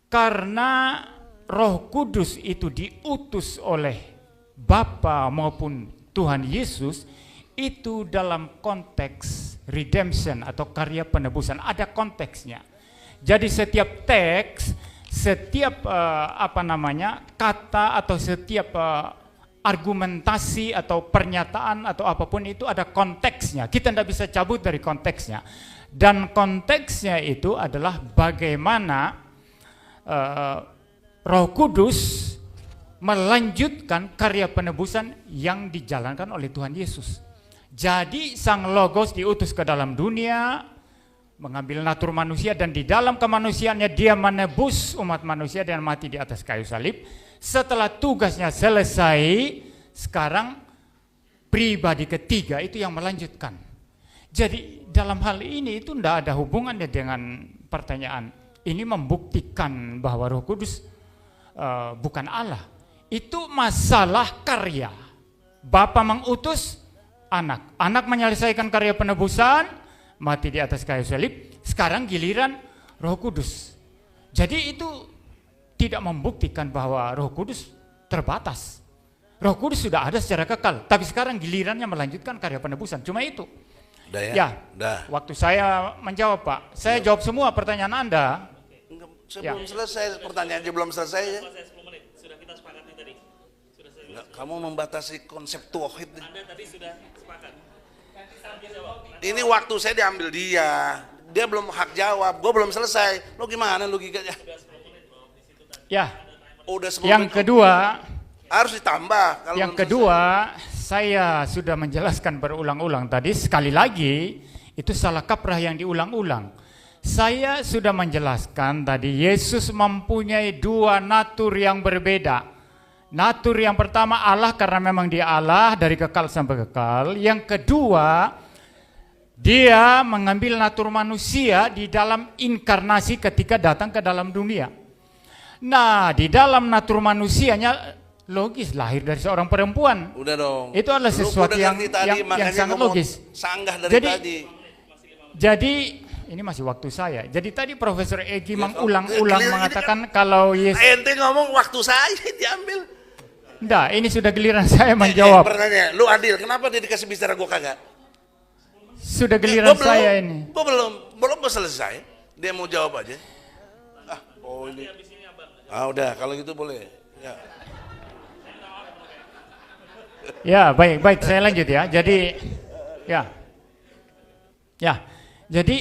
Karena Roh Kudus itu diutus oleh Bapa maupun Tuhan Yesus itu dalam konteks redemption atau karya penebusan, ada konteksnya. Jadi setiap teks, setiap kata atau setiap argumentasi atau pernyataan atau apapun itu ada konteksnya. Kita tidak bisa cabut dari konteksnya. Dan konteksnya itu adalah bagaimana Roh Kudus melanjutkan karya penebusan yang dijalankan oleh Tuhan Yesus. Jadi Sang Logos diutus ke dalam dunia, mengambil natur manusia, dan di dalam kemanusiaannya dia menebus umat manusia dan mati di atas kayu salib. Setelah tugasnya selesai, sekarang pribadi ketiga itu yang melanjutkan. Jadi dalam hal ini itu tidak ada hubungannya dengan pertanyaan. Ini membuktikan bahwa Roh Kudus bukan Allah. Itu masalah karya. Bapa mengutus anak, anak menyelesaikan karya penebusan, mati di atas kayu salib. Sekarang giliran Roh Kudus. Jadi itu tidak membuktikan bahwa Roh Kudus terbatas. Roh Kudus sudah ada secara kekal, tapi sekarang gilirannya melanjutkan karya penebusan. Cuma itu. Udah ya? Ya, Udah. waktu saya menjawab, Pak. Saya jawab semua pertanyaan Anda. Sebelum selesai, pertanyaannya belum selesai ya. Selesai 10 menit, sudah kita sepakati tadi. Sudah selesai. Enggak, kamu membatasi konsep tauhid. Anda tadi sudah sepakat. Nanti jawab. Ini waktu saya diambil dia. Dia belum hak jawab, gue belum selesai. Lo gimana logikanya? Ya, Udah 10 yang menit. kedua, Harus ditambah. Kalau yang belum kedua, saya sudah menjelaskan berulang-ulang tadi, sekali lagi, itu salah kaprah yang diulang-ulang. Saya sudah menjelaskan tadi, Yesus mempunyai dua natur yang berbeda. Natur yang pertama Allah karena memang dia Allah dari kekal sampai kekal. Yang kedua, dia mengambil natur manusia di dalam inkarnasi ketika datang ke dalam dunia. Nah, di dalam natur manusianya logis lahir dari seorang perempuan. Udah dong. Itu adalah Lu sesuatu udah yang ngerti tadi, yang makanya sangat gua mau logis. Sanggah dari Jadi- tadi. Jadi ini masih waktu saya. Jadi tadi Profesor Egi Ya, mengulang-ulang ini- mengatakan kalau Yesus. Ente ngomong waktu saya diambil. Enggak, ini sudah giliran saya menjawab. Pertanyaan, lu adil, kenapa dia dikasih bicara gua kagak? Sudah giliran Gua belum, saya ini. Gua belum mau selesai. Dia mau jawab aja. Oh ini. Udah, kalau gitu boleh. Ya. Ya, baik, saya lanjut ya. Jadi, jadi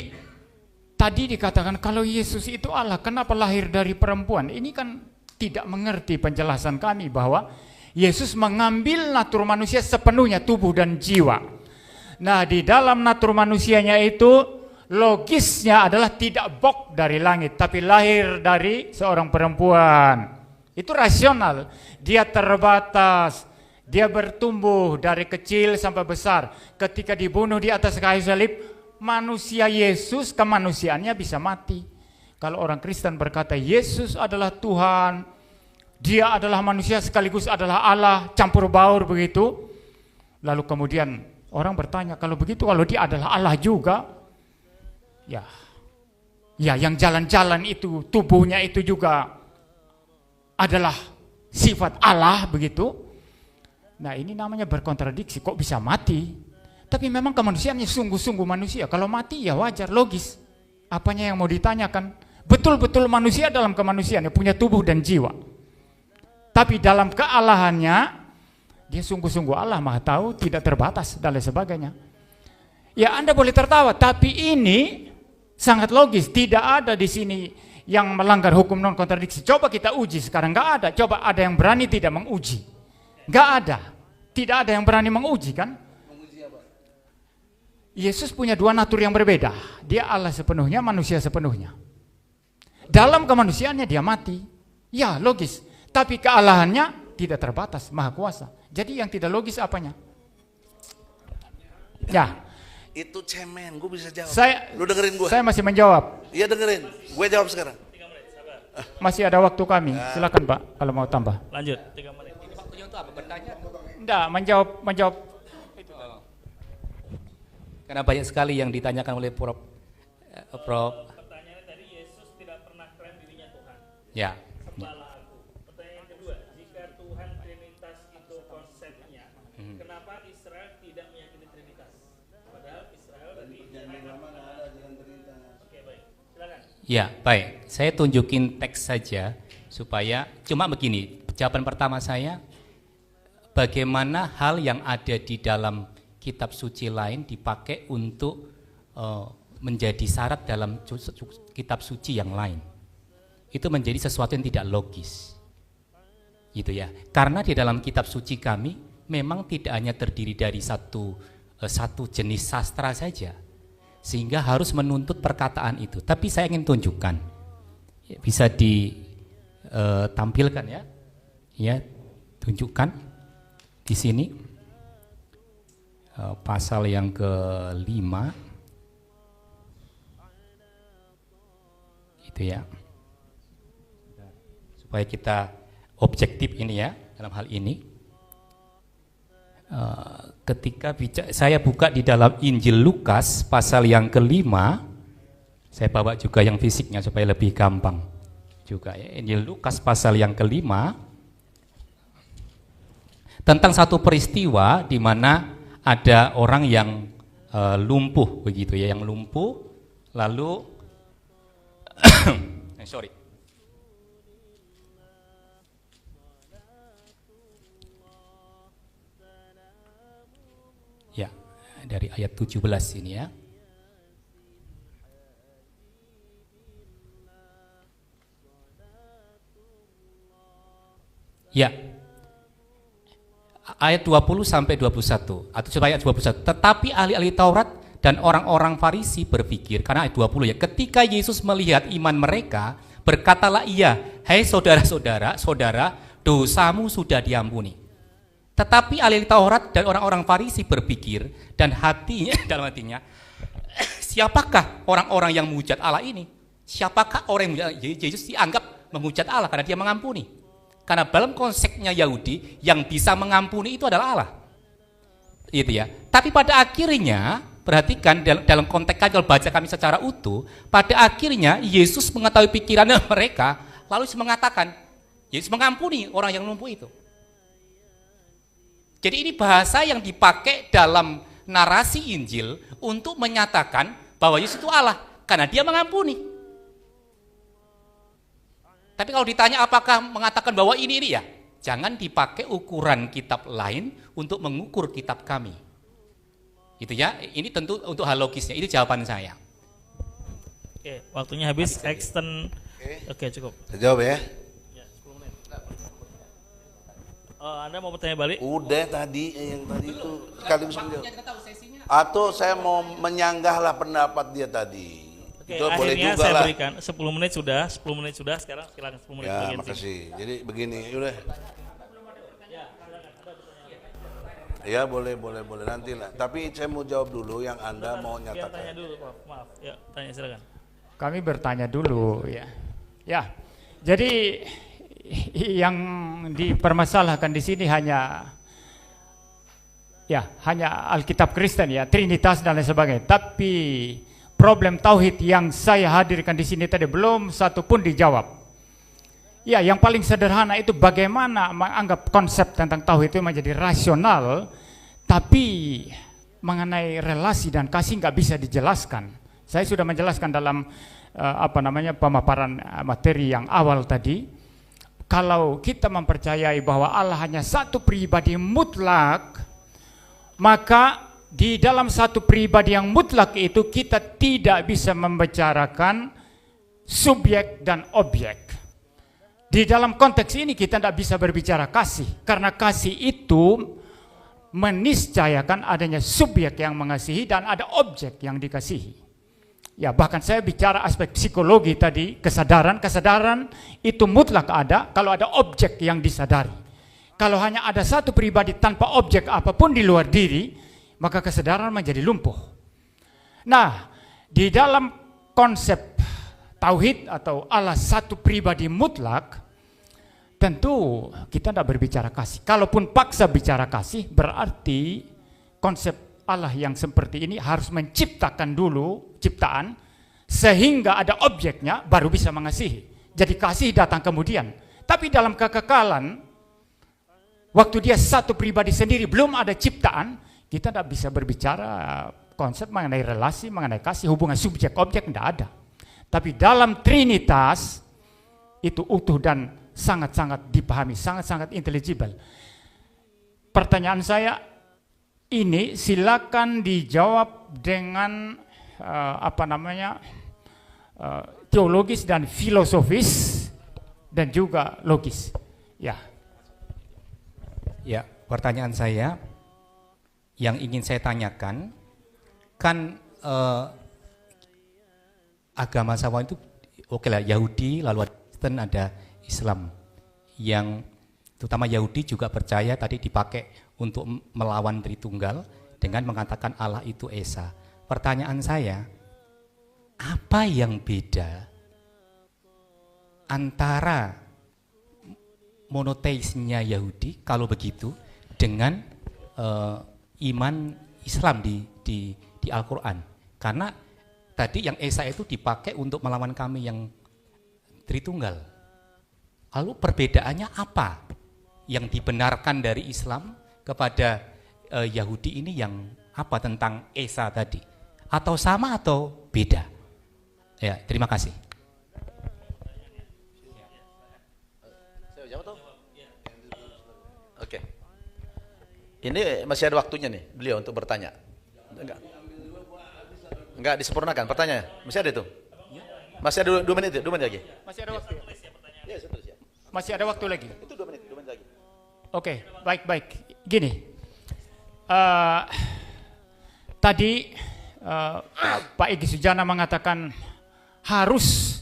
tadi dikatakan kalau Yesus itu Allah, kenapa lahir dari perempuan? Ini kan tidak mengerti penjelasan kami bahwa Yesus mengambil natur manusia sepenuhnya, tubuh dan jiwa. Nah, di dalam natur manusianya itu logisnya adalah tidak bok dari langit, tapi lahir dari seorang perempuan. Itu rasional. Dia terbatas. Dia bertumbuh dari kecil sampai besar. Ketika dibunuh di atas kayu salib, manusia Yesus kemanusiaannya bisa mati. Kalau orang Kristen berkata Yesus adalah Tuhan, dia adalah manusia sekaligus adalah Allah, campur baur begitu. Lalu kemudian orang bertanya, kalau begitu kalau dia adalah Allah juga, ya yang jalan-jalan itu, tubuhnya itu juga adalah sifat Allah begitu. Nah, ini namanya berkontradiksi, kok bisa mati? Tapi memang kemanusiaannya sungguh-sungguh manusia. Kalau mati ya wajar, logis. Apanya yang mau ditanyakan? Betul-betul manusia dalam kemanusiaannya punya tubuh dan jiwa. Tapi dalam kealahannya, dia sungguh-sungguh Allah, Maha Tahu, tidak terbatas dan lain sebagainya. Ya, Anda boleh tertawa, tapi ini sangat logis. Tidak ada di sini yang melanggar hukum non kontradiksi. Coba kita uji sekarang, nggak ada. Coba ada yang berani tidak menguji? Nggak ada. Tidak ada yang berani menguji kan? Yesus punya dua natur yang berbeda. Dia Allah sepenuhnya, manusia sepenuhnya. Dalam kemanusiaannya dia mati. Ya, logis. Tapi kealahannya tidak terbatas, maha kuasa. Jadi yang tidak logis apanya? Ya. Itu cemen, gue bisa jawab. Saya, Lu dengerin gue. Saya masih menjawab. Iya dengerin. Gue jawab sekarang. Masih ada waktu kami. Silakan Pak, kalau mau tambah. Lanjut, 3 menit. Ini waktunya untuk apa? Bertanya? Enggak, menjawab. Karena banyak sekali yang ditanyakan oleh Prof. Pertanyaannya tadi, Yesus tidak pernah klaim dirinya Tuhan. Ya. Sembahlah aku. Pertanyaan yang kedua, jika Tuhan Trinitas itu konsepnya, kenapa Israel tidak meyakini Trinitas? Padahal Israel tadi Oke, baik. Silakan. Ya, baik. Saya tunjukin teks saja supaya cuma begini. Jawaban pertama saya, bagaimana hal yang ada di dalam kitab suci lain dipakai untuk menjadi syarat dalam kitab suci yang lain. Itu menjadi sesuatu yang tidak logis. Gitu ya. Karena di dalam kitab suci kami memang tidak hanya terdiri dari satu jenis sastra saja, sehingga harus menuntut perkataan itu. Tapi saya ingin tunjukkan, bisa ditampilkan ya, tunjukkan di sini pasal yang ke-5, itu ya, supaya kita objektif ini ya dalam hal ini. Ketika saya buka di dalam Injil Lukas pasal yang ke-5, saya bawa juga yang fisiknya supaya lebih gampang juga ya. Injil Lukas pasal yang ke-5 tentang satu peristiwa di mana ada orang yang lumpuh begitu ya, yang lumpuh lalu sorry. Ya, dari ayat 17 ini ya. Ya. Ayat 20 sampai 21 atau supaya ayat 21. Tetapi ahli-ahli Taurat dan orang-orang Farisi berpikir, karena ayat 20 ya, ketika Yesus melihat iman mereka, berkatalah ia, "Hai saudara-saudara, saudara, dosamu sudah diampuni." Tetapi ahli Taurat dan orang-orang Farisi berpikir dan dalam hatinya, siapakah orang-orang yang menghujat Allah ini? Siapakah orang yang menghujat Yesus? Dianggap menghujat Allah karena dia mengampuni. Karena dalam konsepnya Yahudi, yang bisa mengampuni itu adalah Allah. Itu ya. Tapi pada akhirnya, perhatikan dalam konteks kalau baca kami secara utuh, pada akhirnya Yesus mengetahui pikiran mereka, lalu mengatakan, Yesus mengampuni orang yang lumpuh itu. Jadi ini bahasa yang dipakai dalam narasi Injil untuk menyatakan bahwa Yesus itu Allah, karena dia mengampuni. Tapi kalau ditanya apakah mengatakan bahwa ini ya, jangan dipakai ukuran kitab lain untuk mengukur kitab kami. Itu ya, ini tentu untuk hal logisnya, itu jawaban saya. Oke, waktunya habis, extend. Oke, cukup. Saya jawab ya. Anda mau bertanya balik? Udah tadi yang tadi itu sekaligus menjawab. Atau saya mau menyanggahlah pendapat dia tadi. Oke, Itu boleh akhirnya juga saya lah. berikan 10 menit sudah, sekarang silakan 10 menit Ya, bagian sini. makasih. Jadi begini, udah. Ya, boleh nanti lah. Tapi saya mau jawab dulu yang Anda mau Tanya nyatakan. dulu, maaf. Ya, tanya silakan. Kami bertanya dulu ya. Ya. Jadi yang dipermasalahkan di sini hanya Alkitab Kristen ya, Trinitas dan lain sebagainya. Tapi problem tauhid yang saya hadirkan di sini tadi belum satu pun dijawab. Ya, yang paling sederhana itu bagaimana menganggap konsep tentang tauhid itu menjadi rasional, tapi mengenai relasi dan kasih nggak bisa dijelaskan. Saya sudah menjelaskan dalam pemaparan materi yang awal tadi. Kalau kita mempercayai bahwa Allah hanya satu pribadi mutlak, maka di dalam satu pribadi yang mutlak itu kita tidak bisa membicarakan subjek dan objek. Di dalam konteks ini kita tidak bisa berbicara kasih, karena kasih itu meniscayakan adanya subjek yang mengasihi dan ada objek yang dikasihi. Ya, bahkan saya bicara aspek psikologi tadi, kesadaran itu mutlak ada kalau ada objek yang disadari. Kalau hanya ada satu pribadi tanpa objek apapun di luar diri, maka kesadaran menjadi lumpuh. Nah, di dalam konsep tauhid atau Allah satu pribadi mutlak, tentu kita tidak berbicara kasih. Kalaupun paksa bicara kasih, berarti konsep Allah yang seperti ini harus menciptakan dulu ciptaan sehingga ada objeknya baru bisa mengasihi. Jadi kasih datang kemudian. Tapi dalam kekekalan, waktu dia satu pribadi sendiri belum ada ciptaan, kita tidak bisa berbicara konsep mengenai relasi, mengenai kasih, hubungan subjek objek, tidak ada. Tapi dalam Trinitas itu utuh dan sangat-sangat dipahami, sangat-sangat intelligible. Pertanyaan saya ini silakan dijawab dengan teologis dan filosofis dan juga logis. Ya. Ya, pertanyaan saya yang ingin saya tanyakan, kan agama sama itu oke lah, Yahudi, lalu ada Kristen, ada Islam. Yang terutama Yahudi juga percaya tadi dipakai untuk melawan Tritunggal dengan mengatakan Allah itu Esa. Pertanyaan saya, apa yang beda antara monoteisnya Yahudi kalau begitu dengan iman Islam di Al-Quran? Karena tadi yang Esa itu dipakai untuk melawan kami yang Tritunggal. Lalu perbedaannya apa yang dibenarkan dari Islam kepada Yahudi ini, yang apa tentang Esa tadi? Atau sama atau beda? Ya, terima kasih. Oke. Ini masih ada waktunya nih beliau untuk bertanya. Enggak disempurnakan pertanyaannya. Masih ada itu. Masih ada 2 menit, 2 menit lagi. Masih ada waktu. Ya, saya tulis ya. Masih ada waktu lagi. Itu 2 menit, 2 menit lagi. Oke, baik. Gini, tadi Pak Egy Sujana mengatakan harus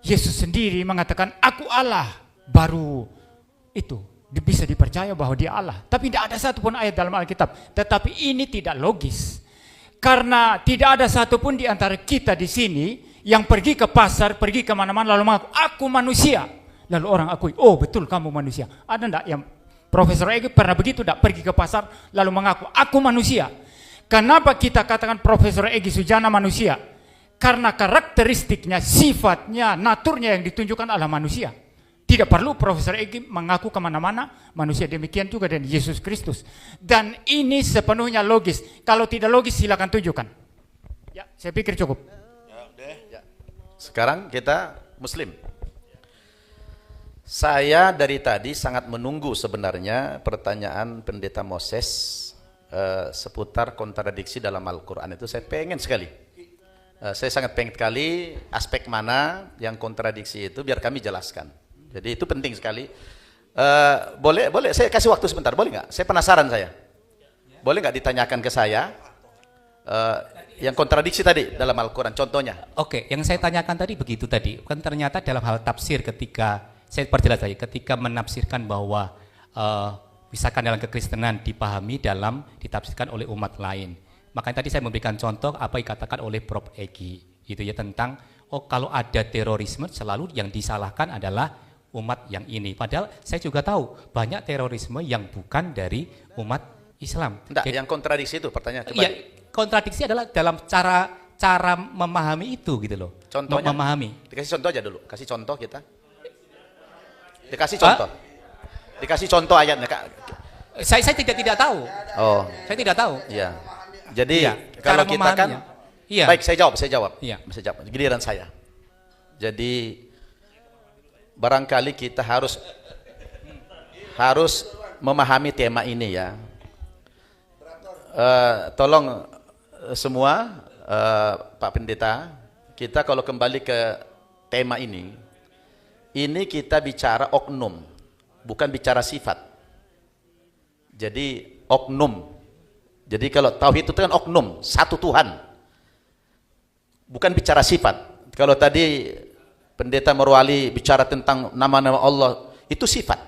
Yesus sendiri mengatakan aku Allah, baru itu bisa dipercaya bahwa dia Allah. Tapi tidak ada satupun ayat dalam Alkitab. Tetapi ini tidak logis. Karena tidak ada satupun di antara kita di sini yang pergi ke pasar, pergi kemana-mana lalu mengaku, aku manusia. Lalu orang akui, oh betul kamu manusia. Ada enggak yang Profesor Egy pernah begitu enggak, pergi ke pasar lalu mengaku, aku manusia. Kenapa kita katakan Profesor Egy Sujana manusia? Karena karakteristiknya, sifatnya, naturnya yang ditunjukkan adalah manusia. Tidak perlu Profesor Egy mengaku kemana-mana manusia, demikian juga dengan Yesus Kristus. Dan ini sepenuhnya logis. Kalau tidak logis silakan tunjukkan. Ya, saya pikir cukup. Ya. Sekarang kita Muslim. Saya dari tadi sangat menunggu sebenarnya pertanyaan Pendeta Moses seputar kontradiksi dalam Al-Quran. Itu saya pengen sekali. Saya sangat pengen sekali aspek mana yang kontradiksi itu biar kami jelaskan. Jadi itu penting sekali. Boleh saya kasih waktu sebentar, boleh nggak? Saya penasaran saya. Boleh nggak ditanyakan ke saya yang kontradiksi tadi dalam Al-Quran, contohnya? Oke, yang saya tanyakan tadi begitu tadi. Kan ternyata dalam hal tafsir, ketika saya perjelas tadi, ketika menafsirkan bahwa misalkan dalam kekristenan dipahami dalam ditafsirkan oleh umat lain. Makanya tadi saya memberikan contoh apa yang dikatakan oleh Prof. Egy, gitu ya, tentang kalau ada terorisme selalu yang disalahkan adalah umat yang ini. Padahal saya juga tahu banyak terorisme yang bukan dari umat Islam. Enggak, yang kontradiksi itu pertanyaan. Coba. Ya, kontradiksi adalah dalam cara memahami itu gitu loh. Contohnya? Memahami. Dikasih contoh aja dulu. Kasih contoh kita. Dikasih contoh. Dikasih contoh ayatnya, Kak. Saya tidak tahu. Oh. Saya tidak tahu. Iya. Jadi Iya, kalau cara kita kan, iya. baik saya jawab. Iya. Saya jawab. Giliran saya. Jadi barangkali kita harus memahami tema ini ya. Tolong semua Pak Pendeta, kita kalau kembali ke tema ini kita bicara oknum, bukan bicara sifat. Jadi oknum. Jadi kalau tauhid itu kan oknum, satu Tuhan. Bukan bicara sifat. Kalau tadi Pendeta Morwali bicara tentang nama-nama Allah, itu sifat.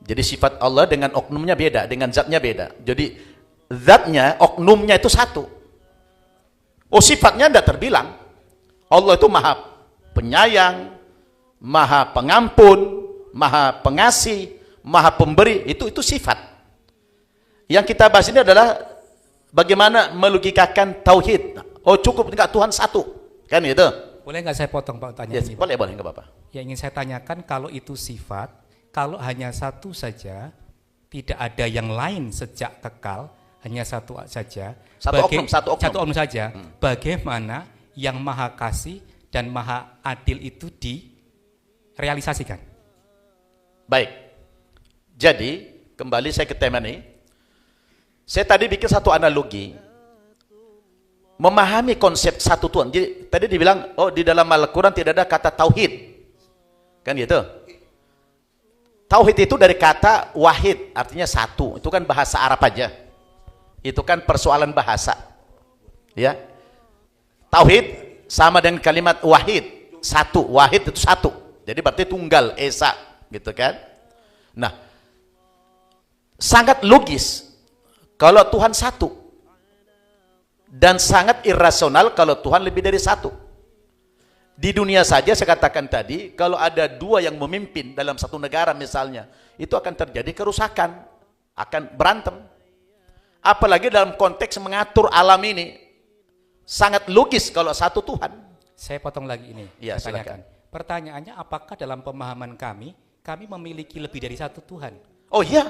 Jadi sifat Allah dengan oknumnya beda, dengan zatnya beda. Jadi zatnya, oknumnya itu satu. Oh, sifatnya tidak terbilang. Allah itu maha penyayang, maha pengampun, maha pengasih, maha pemberi, itu sifat. Yang kita bahas ini adalah bagaimana melogikakan tauhid. Oh, cukup enggak Tuhan satu. Kan itu? Boleh nggak saya potong Pak tanya Yes, ini? boleh, enggak apa-apa. Yang ingin saya tanyakan, kalau itu sifat, kalau hanya satu saja, tidak ada yang lain sejak kekal, hanya satu saja. Satu oknum saja. Bagaimana yang maha kasih dan maha adil itu direalisasikan? Baik. Jadi, kembali saya ke tema ini. Saya tadi bikin satu analogi. Memahami konsep satu Tuhan. Jadi, tadi dibilang, oh di dalam Al-Quran tidak ada kata tauhid. Kan gitu. Tauhid itu dari kata wahid, artinya satu. Itu kan bahasa Arab aja. Itu kan persoalan bahasa. Ya. Tauhid sama dengan kalimat wahid, satu. Wahid itu satu. Jadi berarti tunggal, esa, gitu kan? Nah, sangat logis kalau Tuhan satu. Dan sangat irasional kalau Tuhan lebih dari satu. Di dunia saja saya katakan tadi, kalau ada dua yang memimpin dalam satu negara misalnya, itu akan terjadi kerusakan, akan berantem. Apalagi dalam konteks mengatur alam ini, sangat logis kalau satu Tuhan. Saya potong lagi ini. Ya, saya silakan. tanyakan. Pertanyaannya, apakah dalam pemahaman kami memiliki lebih dari satu Tuhan? Oh iya,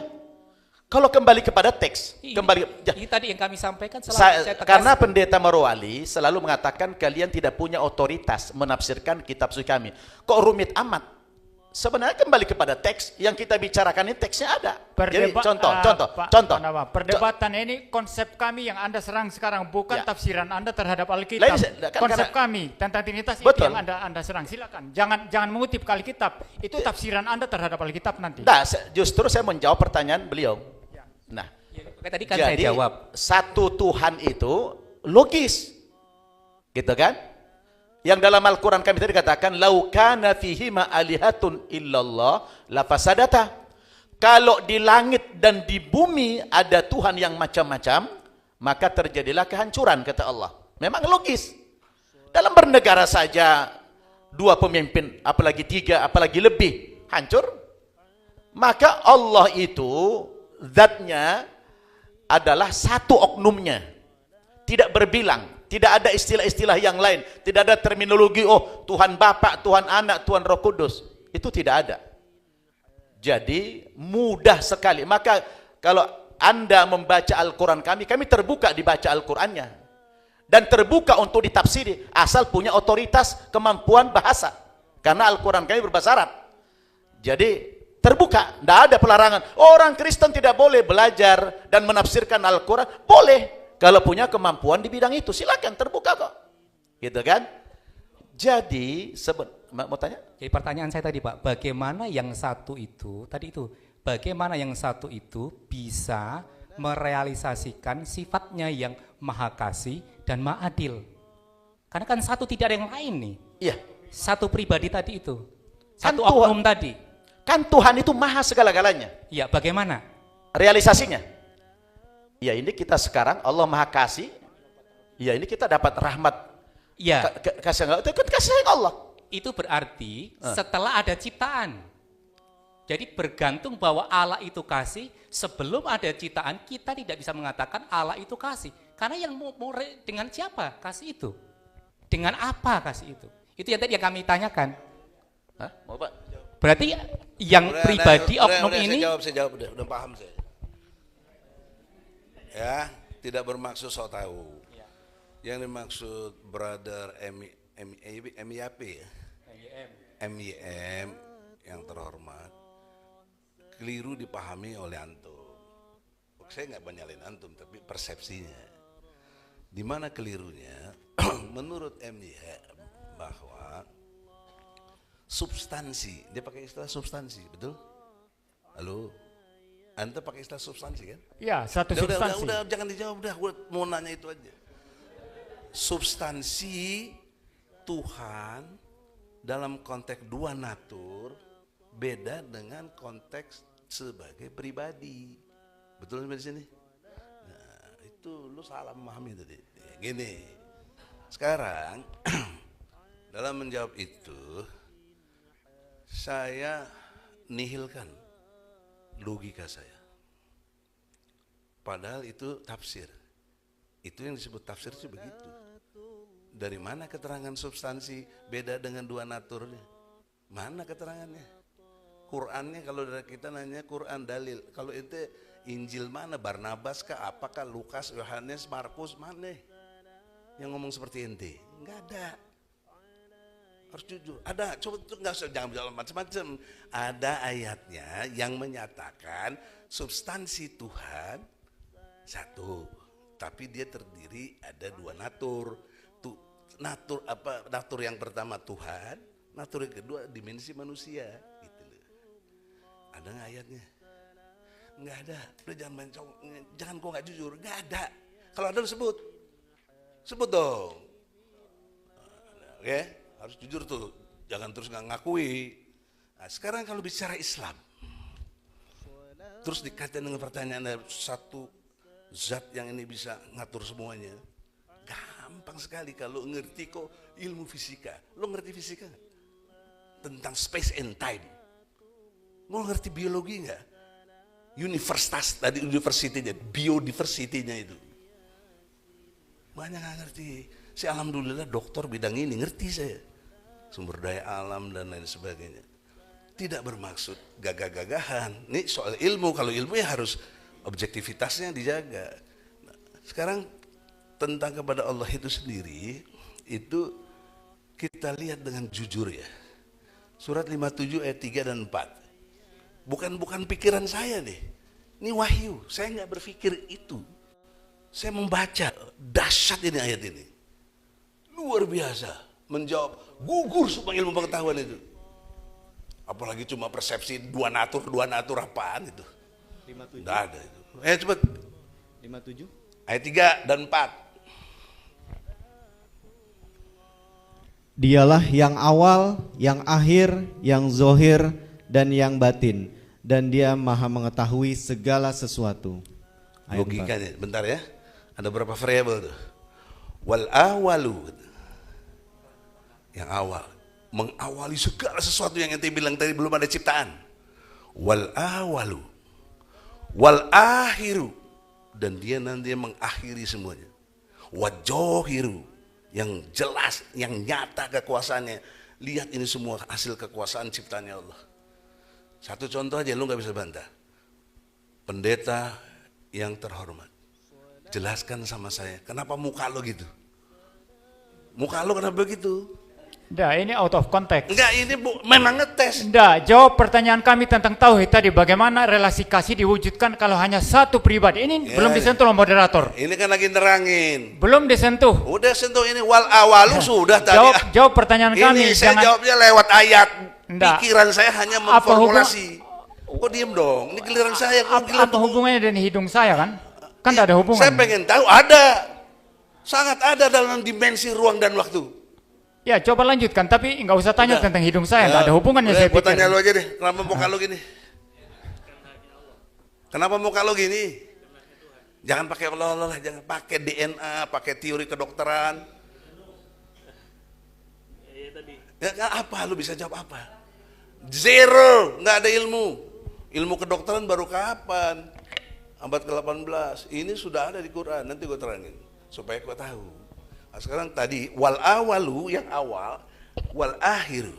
kalau kembali kepada teks, Ini tadi yang kami sampaikan selalu saya tegaskan. karena pendeta Marwali selalu mengatakan kalian tidak punya otoritas menafsirkan kitab suci kami. Kok rumit amat? Sebenarnya kembali kepada teks yang kita bicarakan ini, teksnya ada. Jadi contoh. Perdebatan ini konsep kami yang Anda serang sekarang, bukan Ya. tafsiran Anda terhadap Alkitab. Konsep kami tentang Trinitas itu Betul. yang Anda serang. Silakan. Jangan mengutip ke Alkitab. Itu tafsiran Anda terhadap Alkitab nanti. Nah, justru saya menjawab pertanyaan beliau. Nah, Ya, tadi kan saya jadi jawab. satu Tuhan itu logis, gitu kan? Yang dalam Al-Quran kami tadi katakan, lau kana fihima alihatun illallah lafasadata. Kalau di langit dan di bumi ada Tuhan yang macam-macam, maka terjadilah kehancuran, kata Allah. Memang logis. Dalam bernegara saja dua pemimpin, apalagi tiga, apalagi lebih, hancur. Maka Allah itu zatnya adalah satu oknumnya, tidak berbilang, tidak ada istilah-istilah yang lain, tidak ada terminologi, oh Tuhan Bapa, Tuhan Anak, Tuhan Roh Kudus, itu tidak ada. Jadi mudah sekali. Maka kalau Anda membaca Al-Quran kami terbuka dibaca Al-Qurannya dan terbuka untuk ditafsiri, asal punya otoritas kemampuan bahasa, karena Al-Quran kami berbahasa Arab. Jadi terbuka, tidak ada pelarangan. Orang Kristen tidak boleh belajar dan menafsirkan Al-Quran. Boleh, kalau punya kemampuan di bidang itu. Silakan, terbuka kok. Gitu kan? Jadi, mau tanya? Jadi pertanyaan saya tadi Pak, bagaimana yang satu itu, bagaimana yang satu itu bisa merealisasikan sifatnya yang maha kasih dan maha adil? Karena kan satu, tidak ada yang lain nih. Iya. Satu pribadi tadi itu, Kan satu Tuhan- oknum tadi. Kan Tuhan itu maha segala-galanya. Ya, bagaimana? Realisasinya. Ya ini kita sekarang Allah maha kasih. Ya ini kita dapat rahmat. Ya, Kasih itu kan kasih sayang Allah. itu berarti setelah ada ciptaan. Jadi bergantung bahwa Allah itu kasih, sebelum ada ciptaan kita tidak bisa mengatakan Allah itu kasih. Karena yang dengan siapa kasih itu? Dengan apa kasih itu? Itu yang tadi yang kami tanyakan. Hah? Mau Pak? Berarti yang pribadi oknum ini saya jawab udah paham saya. Ya, tidak bermaksud sok tahu. Yang dimaksud brother MIAP ya. MIM yang terhormat keliru dipahami oleh antum. Saya nggak menyalin antum, tapi persepsinya. Di mana kelirunya? Menurut MIM bahwa substansi, dia pakai istilah substansi, betul? Halo, Anda pakai istilah substansi kan? Ya, satu substansi. Udah, jangan dijawab, udah, gue mau nanya itu aja. Substansi Tuhan dalam konteks dua natur beda dengan konteks sebagai pribadi, betul sampai di sini? Nah, itu lu salah memahami tadi. Gini, sekarang dalam menjawab itu saya nihilkan logika saya. Padahal itu tafsir. Itu yang disebut tafsir itu begitu. Dari mana keterangan substansi beda dengan dua naturnya? Mana keterangannya? Qurannya kalau dari kita nanya Quran dalil. Kalau itu Injil mana? Barnabas kah? Apakah Lukas, Yohanes, Markus mana? Yang ngomong seperti ente? Enggak ada. Harus jujur. Ada, coba nggak usah jangan bicara macam-macam. Ada ayatnya yang menyatakan substansi Tuhan satu, tapi dia terdiri ada dua natur. Natur apa? Natur yang pertama Tuhan, natur yang kedua dimensi manusia. Gitu loh. Ada nggak ayatnya? Nggak ada. Udah jangan main jangan kok nggak jujur. Nggak ada. Kalau ada sebut. Sebut dong. Oke, harus jujur tuh. Jangan terus nggak ngakui. Nah, sekarang kalau bicara Islam, terus dikaitkan dengan pertanyaan ada satu zat yang ini bisa ngatur semuanya. Gampang sekali kalau ngerti kok ilmu fisika. Lo ngerti fisika nggak? Tentang space and time. Lo ngerti biologi nggak? Universitas tadi universitinya, biodiversity-nya itu. Banyak nggak ngerti. Saya alhamdulillah dokter bidang ini ngerti saya. Sumber daya alam dan lain sebagainya. Tidak bermaksud gagah-gagahan. Ini soal ilmu, kalau ilmu ya harus objektivitasnya dijaga. Nah, sekarang tentang kepada Allah itu sendiri, itu kita lihat dengan jujur ya. Surat 57 ayat 3 dan 4. Bukan pikiran saya deh. Ini wahyu, saya nggak berpikir itu. Saya membaca, dahsyat ini ayat ini. Luar biasa, menjawab, gugur semua ilmu pengetahuan itu. Apalagi cuma persepsi dua natur apaan itu? 57. Nggak ada itu. Cepat. 57. Ayat 3 dan 4. Dialah yang awal, yang akhir, yang zohir, dan yang batin. Dan dia maha mengetahui segala sesuatu. Ayat 4. Logikanya, bentar ya. Ada berapa variabel tuh? Wal awalu. Yang awal. Mengawali segala sesuatu yang ente bilang tadi belum ada ciptaan. Wal awalu. Wal akhiru. Dan dia nanti mengakhiri semuanya. Wajohiru. Yang jelas, yang nyata kekuasaannya. Lihat ini semua hasil kekuasaan ciptaannya Allah. Satu contoh aja lu gak bisa bantah. Pendeta yang terhormat, jelaskan sama saya, kenapa muka lo gitu? Muka lo kenapa begitu? Enggak, ini out of context. Enggak, ini memang ngetes. Enggak, jawab pertanyaan kami tentang tauhid tadi. Bagaimana relasi kasih diwujudkan kalau hanya satu pribadi? Ini belum disentuh oleh moderator. Ini kan lagi nerangin. Belum disentuh. Udah sentuh ini wal awalu sudah tadi. Jawab pertanyaan kami. Ini saya jawabnya lewat ayat. Enggak. Pikiran saya hanya memformulasi. Kok diem dong? Ini giliran saya. Apa hubungannya dengan hidung saya kan? Kan tidak ada hubungan. Saya pengen tahu, ada. Sangat ada dalam dimensi ruang dan waktu. Ya coba lanjutkan, tapi nggak usah tanya Udah. tentang hidung saya, nggak ada hubungannya saya Gue pikir. tanya lu aja deh, kenapa muka lu gini? Kenapa muka lu gini? Jangan pakai Allah, jangan pakai DNA, pakai teori kedokteran. Ya apa, lu bisa jawab apa? Zero, nggak ada ilmu. Ilmu kedokteran baru kapan? Abad ke-18. Ini sudah ada di Quran, nanti gue terangin supaya gue tahu. Nah, sekarang tadi wal awalu yang awal, wal akhiru.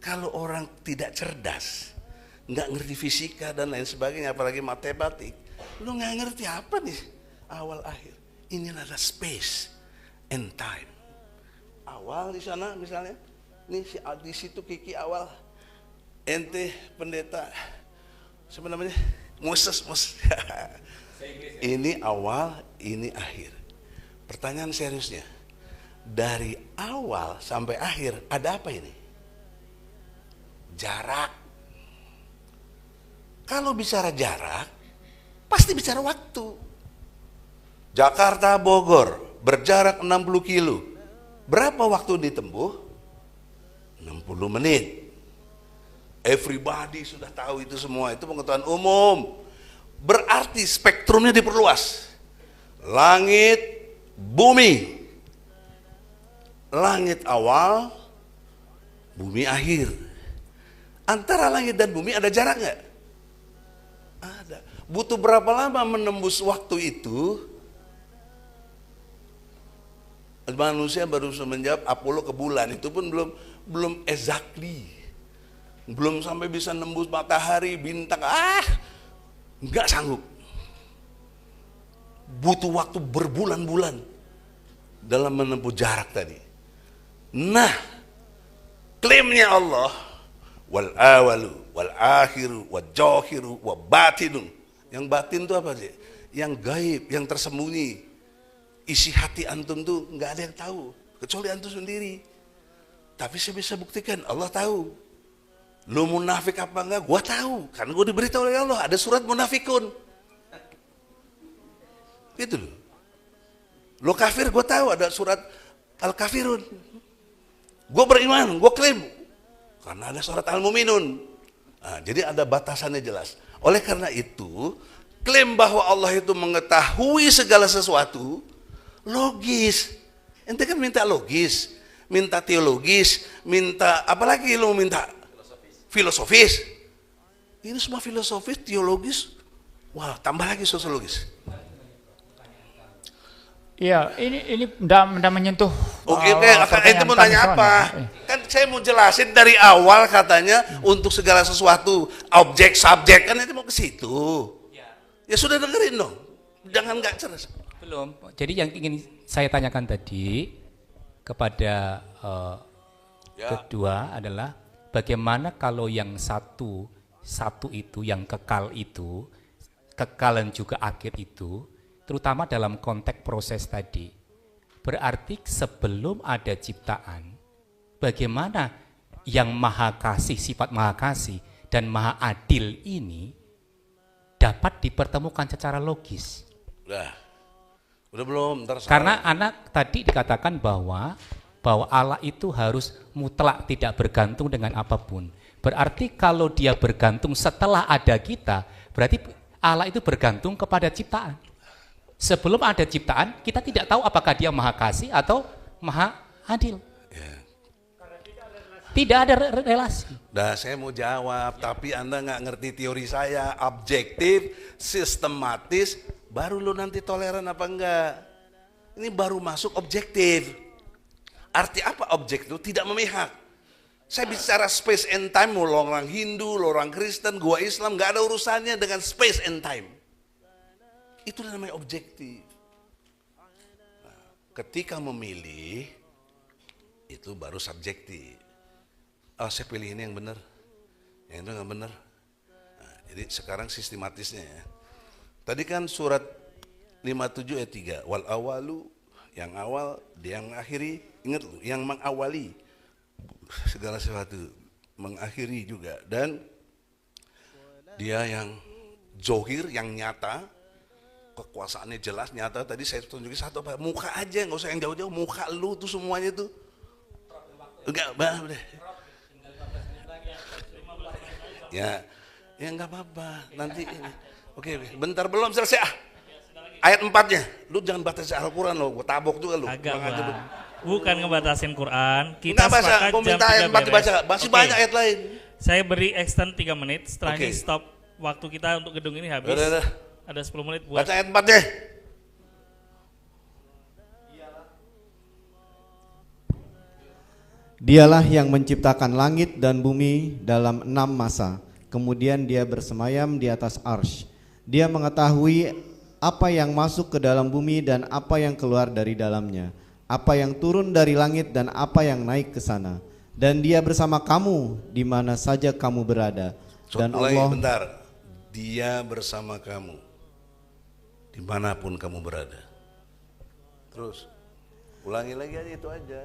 Kalau orang tidak cerdas, nggak ngerti fisika dan lain sebagainya, apalagi matematik, lu nggak ngerti apa nih awal akhir. Ini adalah space and time. Awal di sana misalnya, nih di situ Kiki awal, ente pendeta, siapa namanya? Moses. Ini awal, ini akhir. Pertanyaan seriusnya, dari awal sampai akhir ada apa ini? Jarak. Kalau bicara jarak, pasti bicara waktu. Jakarta Bogor berjarak 60 kilo. Berapa waktu ditempuh? 60 menit. Everybody sudah tahu itu semua, itu pengetahuan umum. Berarti spektrumnya diperluas. Langit, bumi, langit awal, bumi akhir. Antara langit dan bumi ada jarak nggak? Ada. Butuh berapa lama menembus waktu itu? Manusia baru bisa menjawab Apollo ke bulan, itu pun belum exactly, belum sampai bisa nembus matahari, bintang. Nggak sanggup. Butuh waktu berbulan-bulan dalam menempuh jarak tadi. Nah, klaimnya Allah, wal awalu, wal akhiru, wal jahiru, wal batinu. Yang batin itu apa sih? Yang gaib, yang tersembunyi. Isi hati antum tuh nggak ada yang tahu, kecuali antum sendiri. Tapi saya bisa buktikan, Allah tahu. Lu munafik apa enggak? Gua tahu, karena gua diberitahu oleh Allah ada surat munafikun. Gitu loh. Lo kafir, gua tahu ada surat al-kafirun. Gua beriman, gua klaim karena ada surat al-muminun. Nah, jadi ada batasannya jelas. Oleh karena itu, klaim bahwa Allah itu mengetahui segala sesuatu logis. Ente kan minta logis, minta teologis, minta apalagi lo minta filosofis. Ini semua filosofis, teologis, wah tambah lagi sosiologis. Iya, ini tidak menyentuh. Oke, itu mau nanya apa? Kan saya mau jelasin dari awal katanya untuk segala sesuatu, objek, subjek, kan itu mau ke situ. Ya sudah dengerin dong, jangan nggak cerdas. Belum. Jadi yang ingin saya tanyakan tadi kepada kedua adalah bagaimana kalau yang satu itu, yang kekal itu, kekal dan juga akhir itu, terutama dalam konteks proses tadi. Berarti sebelum ada ciptaan, bagaimana yang maha kasih, sifat maha kasih dan maha adil ini dapat dipertemukan secara logis. Udah belum? Ntar Karena anak tadi dikatakan bahwa Allah itu harus mutlak, tidak bergantung dengan apapun. Berarti kalau dia bergantung setelah ada kita, berarti Allah itu bergantung kepada ciptaan. Sebelum ada ciptaan, kita tidak tahu apakah dia maha kasih atau maha adil. Tidak ada relasi. Nah, saya mau jawab, tapi Anda nggak ngerti teori saya, objektif, sistematis, baru lo nanti toleran apa enggak. Ini baru masuk objektif. Arti apa objek itu? Tidak memihak. Saya bicara space and time, lo orang Hindu, lo orang Kristen, gua Islam, nggak ada urusannya dengan space and time. Itu namanya objektif. Nah, ketika memilih, itu baru subjektif. Oh, saya pilih ini yang benar, yang itu nggak benar. Nah, jadi sekarang sistematisnya ya. Tadi kan surat 57 ayat 3, wal awalu, yang awal, dia yang mengakhiri, ingat lu, yang mengawali segala sesuatu, mengakhiri juga, dan dia yang zohir, yang nyata, kekuasaannya jelas, nyata. Tadi saya tunjukin satu apa, muka aja, nggak usah yang jauh-jauh, muka lu tuh semuanya tuh, enggak, udah. Ya nggak apa-apa, nanti ini. Oke, bentar belum selesai ayat 4-nya. Lu jangan batasi Al-Quran lo, gue tabok juga lu. Agak bukan ngebatasin Quran. Kita nggak baca, gue minta ayat 4 dibaca, masih banyak ayat lain. Saya beri extend 3 menit, setelah ini stop waktu kita untuk gedung ini habis. Udah. Ada 10 menit buat. Baca ayat 4-nya. Dialah yang menciptakan langit dan bumi dalam 6 masa. Kemudian dia bersemayam di atas arsy. Dia mengetahui apa yang masuk ke dalam bumi dan apa yang keluar dari dalamnya, apa yang turun dari langit dan apa yang naik ke sana. Dan dia bersama kamu di mana saja kamu berada. Dan Allah, bentar. Dia bersama kamu dimanapun kamu berada. Terus ulangi lagi aja itu aja.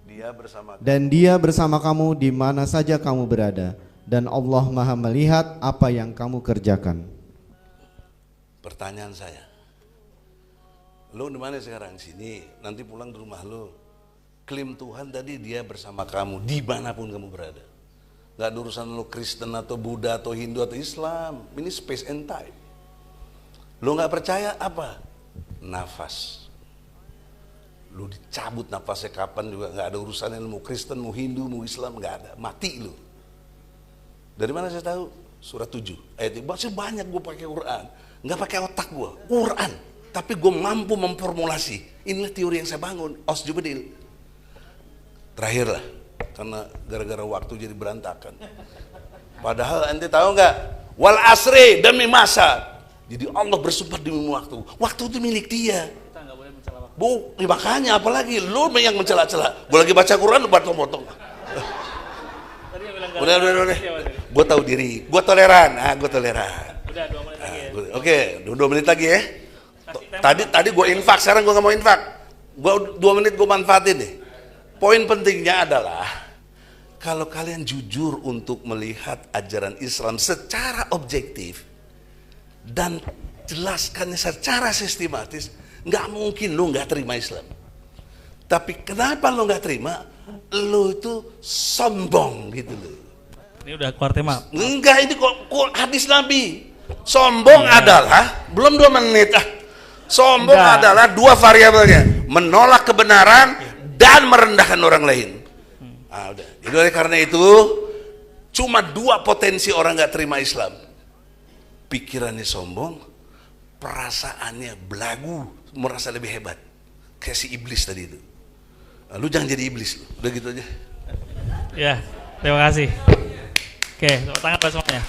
Dia bersama kamu. Dan dia bersama kamu di mana saja kamu berada. Dan Allah Maha melihat apa yang kamu kerjakan. Pertanyaan saya, lo di mana sekarang? Sini, nanti pulang di rumah lo. Klaim Tuhan tadi dia bersama kamu dimanapun kamu berada. Gak ada urusan lo Kristen atau Buddha atau Hindu atau Islam. Ini space and time. Lo gak percaya apa? Nafas. Lu dicabut nafasnya kapan juga nggak ada urusannya, mau Kristen, mau Hindu, mau Islam, nggak ada, mati lu. Dari mana saya tahu? Surat 7 ayat 3. Masih banyak gue pakai Quran, nggak pakai otak gue, Quran, tapi gue mampu memformulasi. Inilah teori yang saya bangun, Osjubedil. Terakhir lah, karena gara-gara waktu jadi berantakan. Padahal ente tahu nggak? Wal asri, demi masa. Jadi Allah bersumpah demi waktu. Waktu itu milik dia. Makanya apalagi lu yang mencela-cela. Gue lagi baca Quran lu potong-potong. Udah. Gue tahu diri. Gue toleran. Gue toleran. Udah 2 menit lagi ya. Oke, 2 menit lagi ya. Tadi gue infak, sekarang gue nggak mau infak. Gue 2 menit gue manfaatin deh. Poin pentingnya adalah Kalau kalian jujur untuk melihat ajaran Islam secara objektif dan jelaskannya secara sistematis, nggak mungkin lu nggak terima Islam. Tapi kenapa lu nggak terima? Lu itu sombong gitu loh. Ini udah keluar tema. Enggak, ini kok hadis Nabi. Sombong adalah belum 2 menit Sombong adalah 2 variabelnya, menolak kebenaran dan merendahkan orang lain. Udah. Jadi oleh karena itu cuma 2 potensi orang nggak terima Islam. Pikirannya sombong, perasaannya belagu, merasa lebih hebat, kayak si iblis tadi itu. Lu jangan jadi iblis, udah gitu aja. Ya, terima kasih. Oke, tepuk tangan buat semuanya.